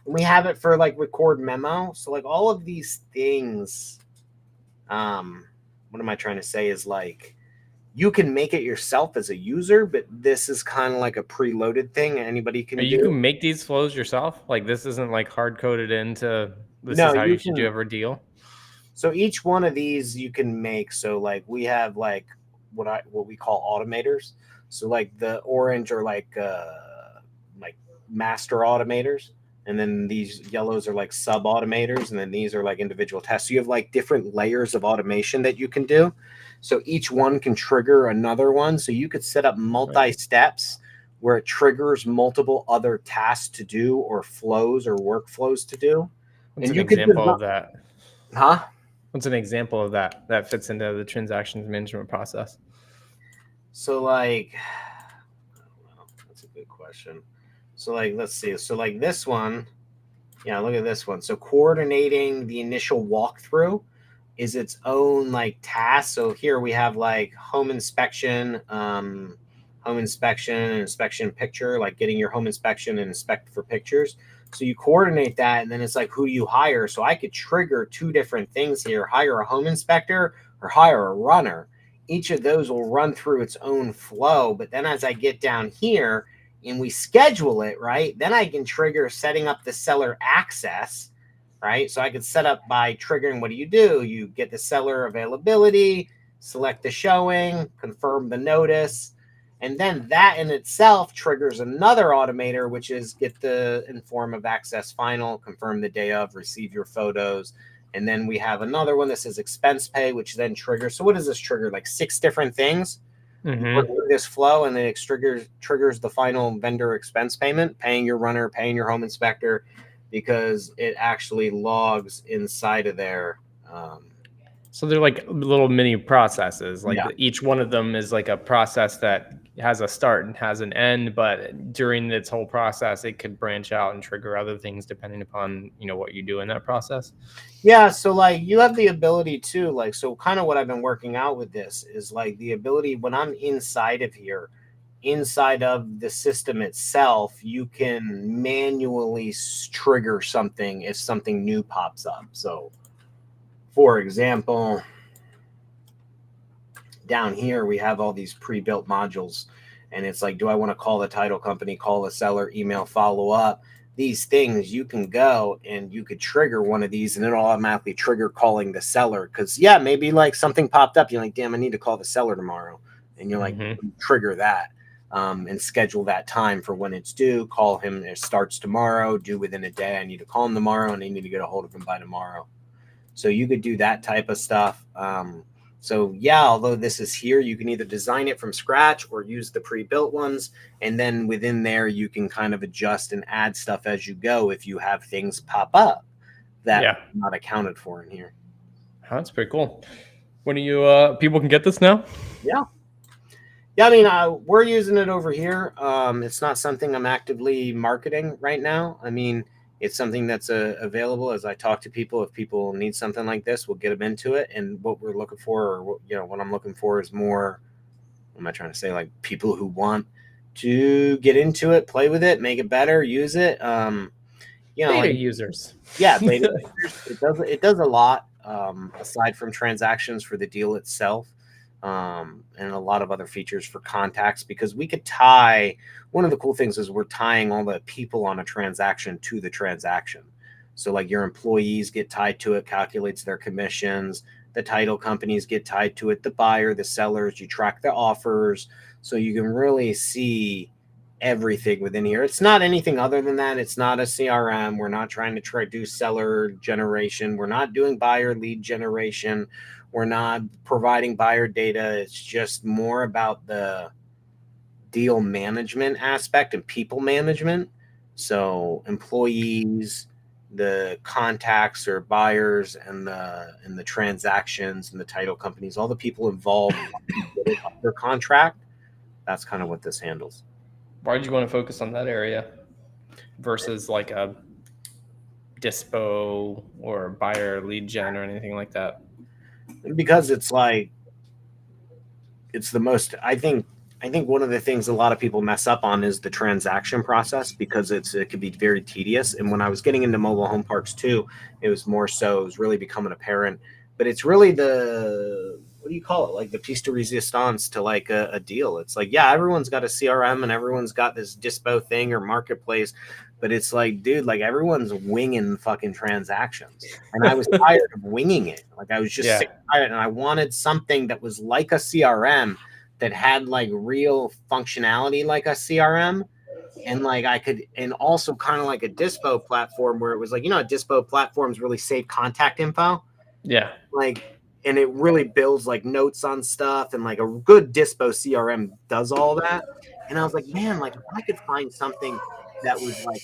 S2: we have it for like record memo. So like all of these things, what am I trying to say is like, you can make it yourself as a user, but this is kind of like a preloaded thing anybody can do.
S1: You can make these flows yourself? Like this isn't like hard coded into this is how you should do every deal?
S2: So each one of these you can make. So like we have like what we call automators. So like the orange are like master automators. And then these yellows are like sub automators. And then these are like individual tests. So you have like different layers of automation that you can do. So each one can trigger another one. So you could set up multi-steps where it triggers multiple other tasks to do or flows or workflows to do.
S1: What's an example of that?
S2: Huh?
S1: What's an example of that fits into the transactions management process?
S2: So like, that's a good question. So like, let's see. So like this one, yeah, look at this one. So coordinating the initial walkthrough is its own like task. So here we have like home inspection, and inspection picture, like getting your home inspection and inspect for pictures. So you coordinate that, and then it's like who you hire. So I could trigger two different things here: hire a home inspector or hire a runner. Each of those will run through its own flow. But then as I get down here and we schedule it, right, then I can trigger setting up the seller access, right? So I could set up by triggering, what do? You get the seller availability, select the showing, confirm the notice. And then that in itself triggers another automator, which is get the inform of access final, confirm the day of, receive your photos. And then we have another one that says expense pay, which then triggers. So what does this trigger? Like 6 different things. This flow, and then it triggers the final vendor expense payment, paying your runner, paying your home inspector, because it actually logs inside of there.
S1: So they're like little mini processes. Like each one of them is like a process that has a start and has an end, but during its whole process, it could branch out and trigger other things depending upon, what you do in that process.
S2: Yeah. So like you have the ability to like, so kind of what I've been working out with this is like the ability when I'm inside of here, inside of the system itself, you can manually trigger something if something new pops up. So for example, down here, we have all these pre-built modules, and it's like, do I want to call the title company, call the seller, email follow up? these things, you can go and you could trigger one of these and it'll automatically trigger calling the seller. Because, yeah, maybe like something popped up. You're like, damn, I need to call the seller tomorrow. And you're like, trigger that and schedule that time for when it's due. Call him. It starts tomorrow, due within a day. I need to call him tomorrow and I need to get a hold of him by tomorrow. So you could do that type of stuff. So yeah, although this is here, you can either design it from scratch or use the pre-built ones. And then within there, you can kind of adjust and add stuff as you go if you have things pop up that are not accounted for in here.
S1: Oh, that's pretty cool. When are you, people can get this now?
S2: Yeah. Yeah, I mean, we're using it over here. It's not something I'm actively marketing right now. I mean, it's something that's available as I talk to people. If people need something like this, we'll get them into it. And what we're looking for, or what I'm looking for, is more. What am I trying to say? Like people who want to get into it, play with it, make it better, use it.
S1: Beta
S2: like
S1: users.
S2: Yeah, beta users. It does a lot aside from transactions for the deal itself. And a lot of other features for contacts, because we could tie. One of the cool things is we're tying all the people on a transaction to the transaction. So like your employees get tied to it, calculates their commissions. The title companies get tied to it, the buyer, the sellers, you track the offers. So you can really see everything within here. It's not anything other than that. It's not a CRM. We're not trying to do seller generation. We're not doing buyer lead generation. We're not providing buyer data. It's just more about the deal management aspect and people management. So employees, the contacts or buyers, and the transactions and the title companies, all the people involved in their contract. That's kind of what this handles.
S1: Why did you want to focus on that area versus like a dispo or buyer lead gen or anything like that?
S2: Because it's like, it's the most, I think one of the things a lot of people mess up on is the transaction process, because it could be very tedious. And when I was getting into mobile home parks too, it was really becoming apparent. But it's really what do you call it? Like the piece de resistance to like a deal. It's like, yeah, everyone's got a CRM and everyone's got this dispo thing or marketplace, but it's like, dude, like everyone's winging fucking transactions. And I was tired of winging it. Like I was just sick and tired, and I wanted something that was like a CRM, that had like real functionality like a CRM. And like and also kind of like a dispo platform where it was like, a dispo platforms really save contact info.
S1: Yeah.
S2: Like, and it really builds like notes on stuff, and like a good dispo CRM does all that. And I was like, man, like if I could find something that was like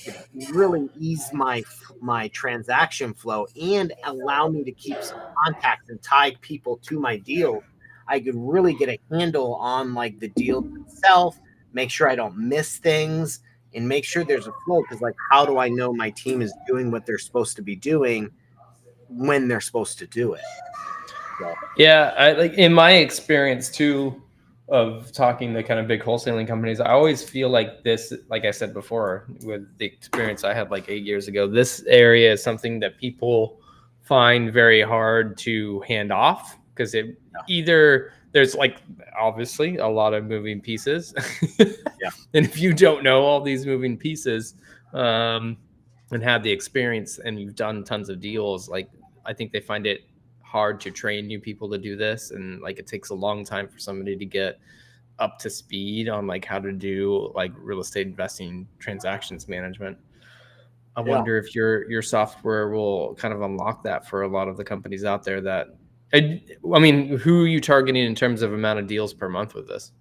S2: really ease my transaction flow and allow me to keep some contacts and tie people to my deal, I could really get a handle on like the deal itself, make sure I don't miss things, and make sure there's a flow. Because like, how do I know my team is doing what they're supposed to be doing when they're supposed to do it? So.
S1: Yeah, I like in my experience too of talking to kind of big wholesaling companies, I always feel like this, like I said before, with the experience I had like 8 years ago, this area is something that people find very hard to hand off, because either there's like obviously a lot of moving pieces.
S2: Yeah.
S1: And if you don't know all these moving pieces and have the experience and you've done tons of deals, like I think they find it hard to train new people to do this, and like it takes a long time for somebody to get up to speed on like how to do like real estate investing transactions management. I wonder if your software will kind of unlock that for a lot of the companies out there. That I mean, who are you targeting in terms of amount of deals per month with this?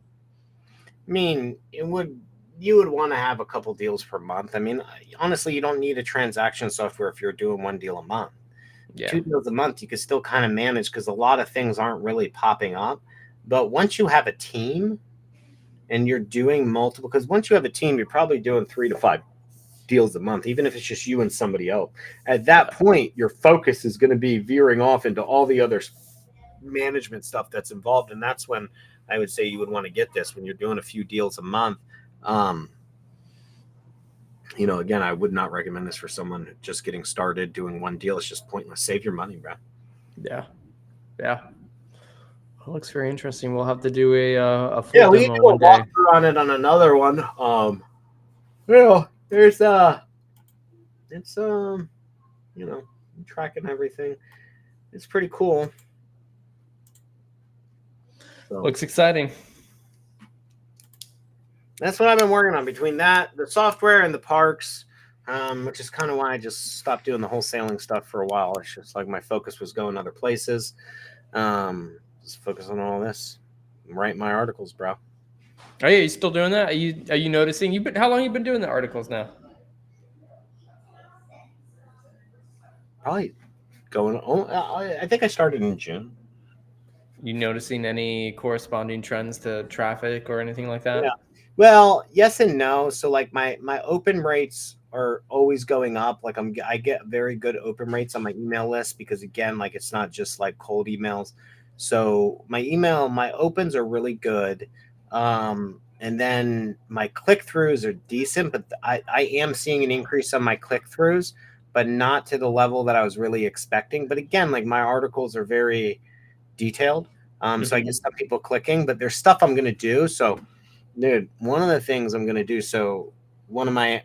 S2: I mean, you would want to have a couple deals per month. I mean, honestly, you don't need a transaction software if you're doing one deal a month.
S1: Yeah.
S2: 2 deals a month, you can still kind of manage, because a lot of things aren't really popping up. But once you have a team and you're doing multiple, because once you have a team, you're probably doing 3 to 5 deals a month, even if it's just you and somebody else. At that point, your focus is going to be veering off into all the other management stuff that's involved. And that's when I would say you would want to get this, when you're doing a few deals a month. Again, I would not recommend this for someone just getting started doing one deal. It's just pointless. Save your money, bro.
S1: Yeah. It looks very interesting. We'll have to do a full
S2: demo
S1: we can do
S2: a walkthrough on it on another one. There's it's I'm tracking everything. It's pretty cool. So
S1: Looks exciting.
S2: that's what I've been working on between that, the software, and the parks, which is kind of why I just stopped doing the wholesaling stuff for a while. It's just like my focus was going other places. Just focus on all this. Write my articles, bro.
S1: Oh yeah, you still doing that? Are you noticing? How long you been doing the articles now?
S2: Probably going. Oh, I think I started in June.
S1: You noticing any corresponding trends to traffic or anything like that?
S2: Yeah. Well, yes and no. So like my open rates are always going up. Like I get very good open rates on my email list because again, like it's not just like cold emails. So my opens are really good. And then my click-throughs are decent, but I am seeing an increase on my click-throughs, but not to the level that I was really expecting. But again, like my articles are very detailed. So I get some people clicking, but there's stuff I'm gonna do. So dude, one of the things I'm gonna do. So one of my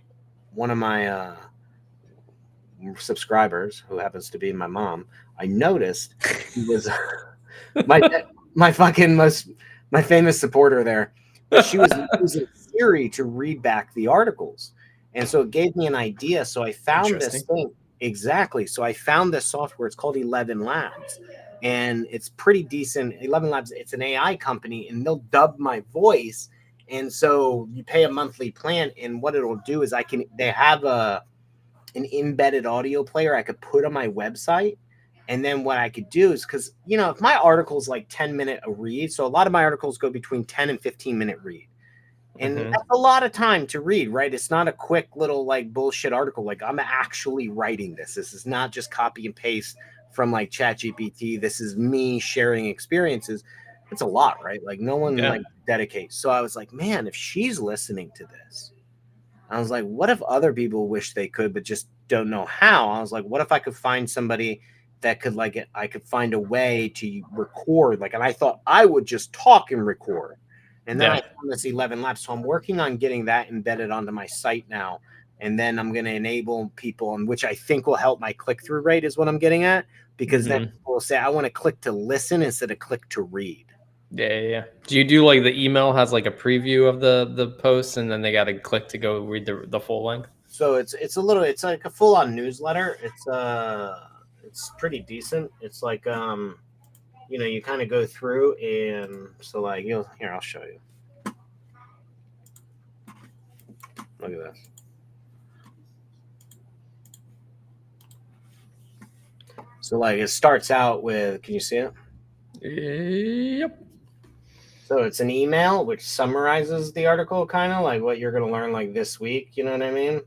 S2: subscribers, who happens to be my mom, I noticed he was my my famous supporter there, but she was using Siri to read back the articles, and so it gave me an idea. So I found this
S1: Interesting.
S2: thing exactly. So I found this software. It's called 11 Labs, and it's pretty decent. 11 Labs. It's an AI company, and they'll dub my voice. And so you pay a monthly plan, and what it'll do is they have an embedded audio player I could put on my website. And then what I could do is because, if my article is like 10-minute a read, so a lot of my articles go between 10 and 15-minute read. And that's a lot of time to read, right? It's not a quick little like bullshit article. Like I'm actually writing this. This is not just copy and paste from like ChatGPT. This is me sharing experiences. It's a lot, right? Like no one like dedicates. So I was like, man, if she's listening to this, I was like, what if other people wish they could, but just don't know how? I was like, what if I could find somebody that could I could find a way to record, and I thought I would just talk and record. And then I found this 11 Labs. So I'm working on getting that embedded onto my site now. And then I'm going to enable people, and which I think will help my click-through rate is what I'm getting at, because then people will say, I want to click to listen instead of click to read.
S1: Yeah. Do you do like the email has like a preview of the post, and then they got to click to go read the full length?
S2: So it's like a full-on newsletter. It's pretty decent. It's like you kind of go through, and so like I'll show you. Look at this. So like it starts out with, can you see it?
S1: Yep.
S2: So it's an email which summarizes the article, kind of like what you're going to learn like this week. You know what I mean?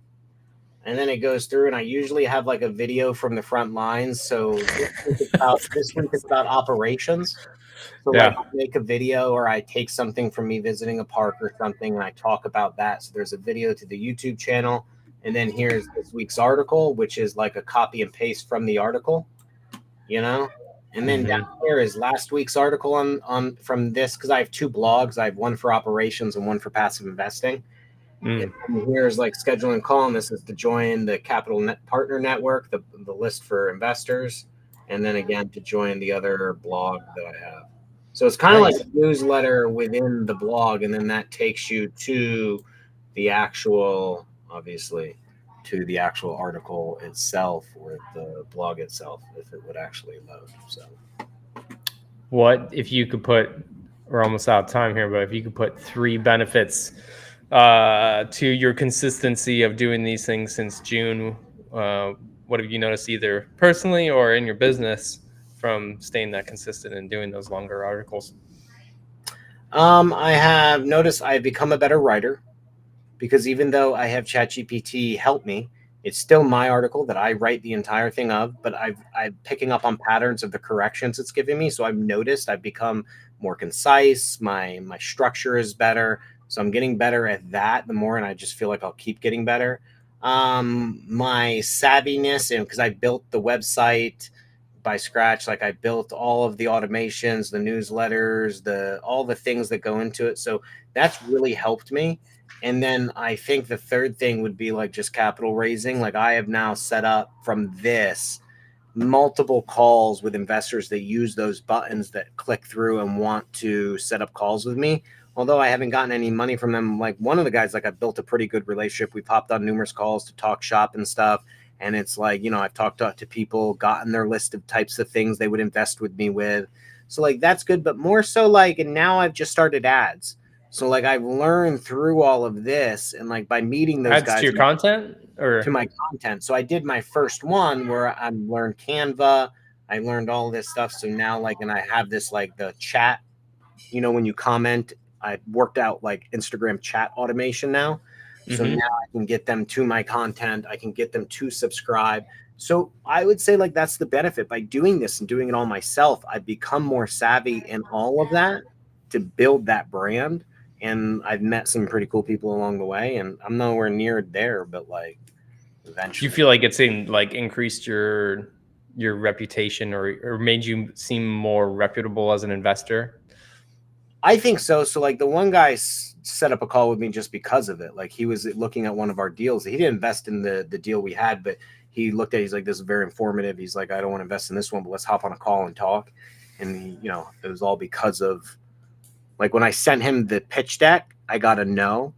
S2: And then it goes through, and I usually have like a video from the front lines. So this week it's about operations. So like I make a video, or I take something from me visiting a park or something, and I talk about that. So there's a video to the YouTube channel, and then here's this week's article, which is like a copy and paste from the article, And then down here is last week's article on from this, because I have two blogs. I have one for operations and one for passive investing. And here's like scheduling call, and this is to join the Capital Net Partner Network, the list for investors, and then again to join the other blog that I have. So it's kind of like a newsletter within the blog, and then that takes you to the actual, obviously, to the actual article itself, or the blog itself, if it would actually load. So
S1: what if you could put, we're almost out of time here, but if you could put 3 benefits to your consistency of doing these things since June, what have you noticed either personally or in your business from staying that consistent and doing those longer articles?
S2: I have noticed I've become a better writer, because even though I have ChatGPT help me, it's still my article that I write the entire thing of, but I'm picking up on patterns of the corrections it's giving me. So I've noticed I've become more concise. My structure is better. So I'm getting better at that the more, and I just feel like I'll keep getting better. My savviness, and because I built the website by scratch. Like I built all of the automations, the newsletters, all the things that go into it. So that's really helped me. And then I think the third thing would be like just capital raising. Like I have now set up from this multiple calls with investors that use those buttons that click through and want to set up calls with me. Although I haven't gotten any money from them, like one of the guys, like I built a pretty good relationship. We popped on numerous calls to talk shop and stuff. And it's like, you know, I've talked to people, gotten their list of types of things they would invest with me with. So like, that's good. But more so like, and now I've just started ads. So like I've learned through all of this and like by meeting those
S1: Adds
S2: guys
S1: to your content or
S2: to my content. So I did my first one where I learned Canva. I learned all this stuff. So now like, and I have this like the chat, you know, when you comment, I worked out like Instagram chat automation now. So now I can get them to my content. I can get them to subscribe. So I would say like that's the benefit by doing this and doing it all myself. I've become more savvy in all of that to build that brand. And I've met some pretty cool people along the way. And I'm nowhere near there, but like eventually.
S1: Do you feel like it's increased your reputation or made you seem more reputable as an investor?
S2: I think so. So like the one guy set up a call with me just because of it. Like he was looking at one of our deals. He didn't invest in the deal we had, but he looked at it, he's like, this is very informative. He's like, I don't want to invest in this one, but let's hop on a call and talk. And he, you know, it was all because of like when I sent him the pitch deck, I got a no.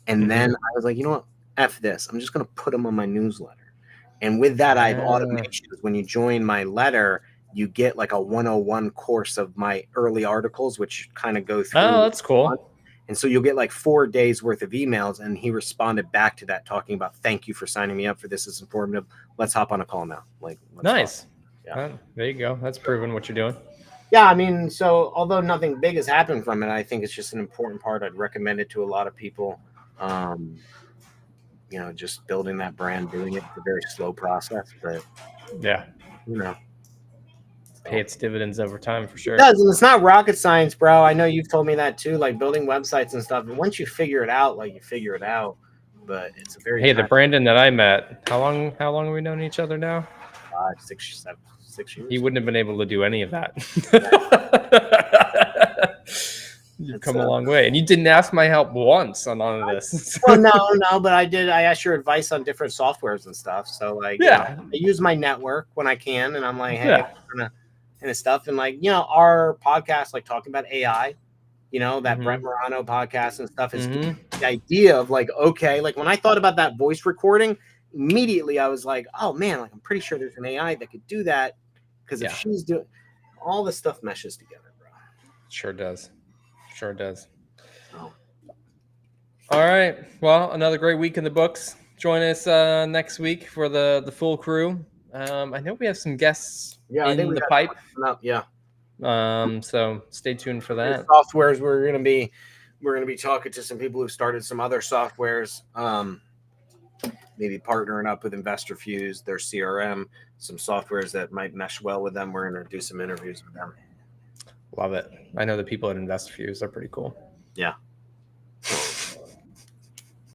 S2: And then I was like, you know what? F this. I'm just going to put him on my newsletter. And with that, I have automations. When you join my letter, you get like a 101 course of my early articles, which kind of go through.
S1: Oh, that's cool.
S2: And so you'll get like 4 days worth of emails. And he responded back to that talking about, thank you for signing me up for this. It's informative. Let's hop on a call now. Like,
S1: nice. Yeah. There you go. That's proven what you're doing.
S2: Yeah. I mean, so although nothing big has happened from it, I think it's just an important part. I'd recommend it to a lot of people. You know, just building that brand, doing it. It's a very slow process, but
S1: yeah,
S2: you know,
S1: pay its dividends over time for sure.
S2: It does, and it's not rocket science, bro. I know you've told me that too, like building websites and stuff. And once you figure it out, like you figure it out. But it's a very
S1: the Brandon that I met, how long have we known each other now?
S2: 5, 6, 7, 6 years.
S1: He wouldn't have been able to do any of that. You've come a long way, and you didn't ask my help once on all of this.
S2: Well, no, but I did. I asked your advice on different softwares and stuff. So, like,
S1: yeah,
S2: you know, I use my network when I can, and I'm like, hey, and stuff, and like, you know, our podcast, like talking about AI, you know, that Brent Morano podcast and stuff is the idea of like, okay, like when I thought about that voice recording, immediately I was like, oh man, like I'm pretty sure there's an AI that could do that because if she's doing all the stuff meshes together, bro.
S1: Sure does. Sure does. Oh. All right. Well, another great week in the books. Join us next week for the full crew. I know we have some guests in the pipe.
S2: Yeah.
S1: So stay tuned for that.
S2: Softwares we're gonna be talking to some people who've started some other softwares. Maybe partnering up with InvestorFuse, their CRM, some softwares that might mesh well with them. We're gonna do some interviews with them.
S1: Love it. I know the people at InvestorFuse are pretty cool.
S2: Yeah.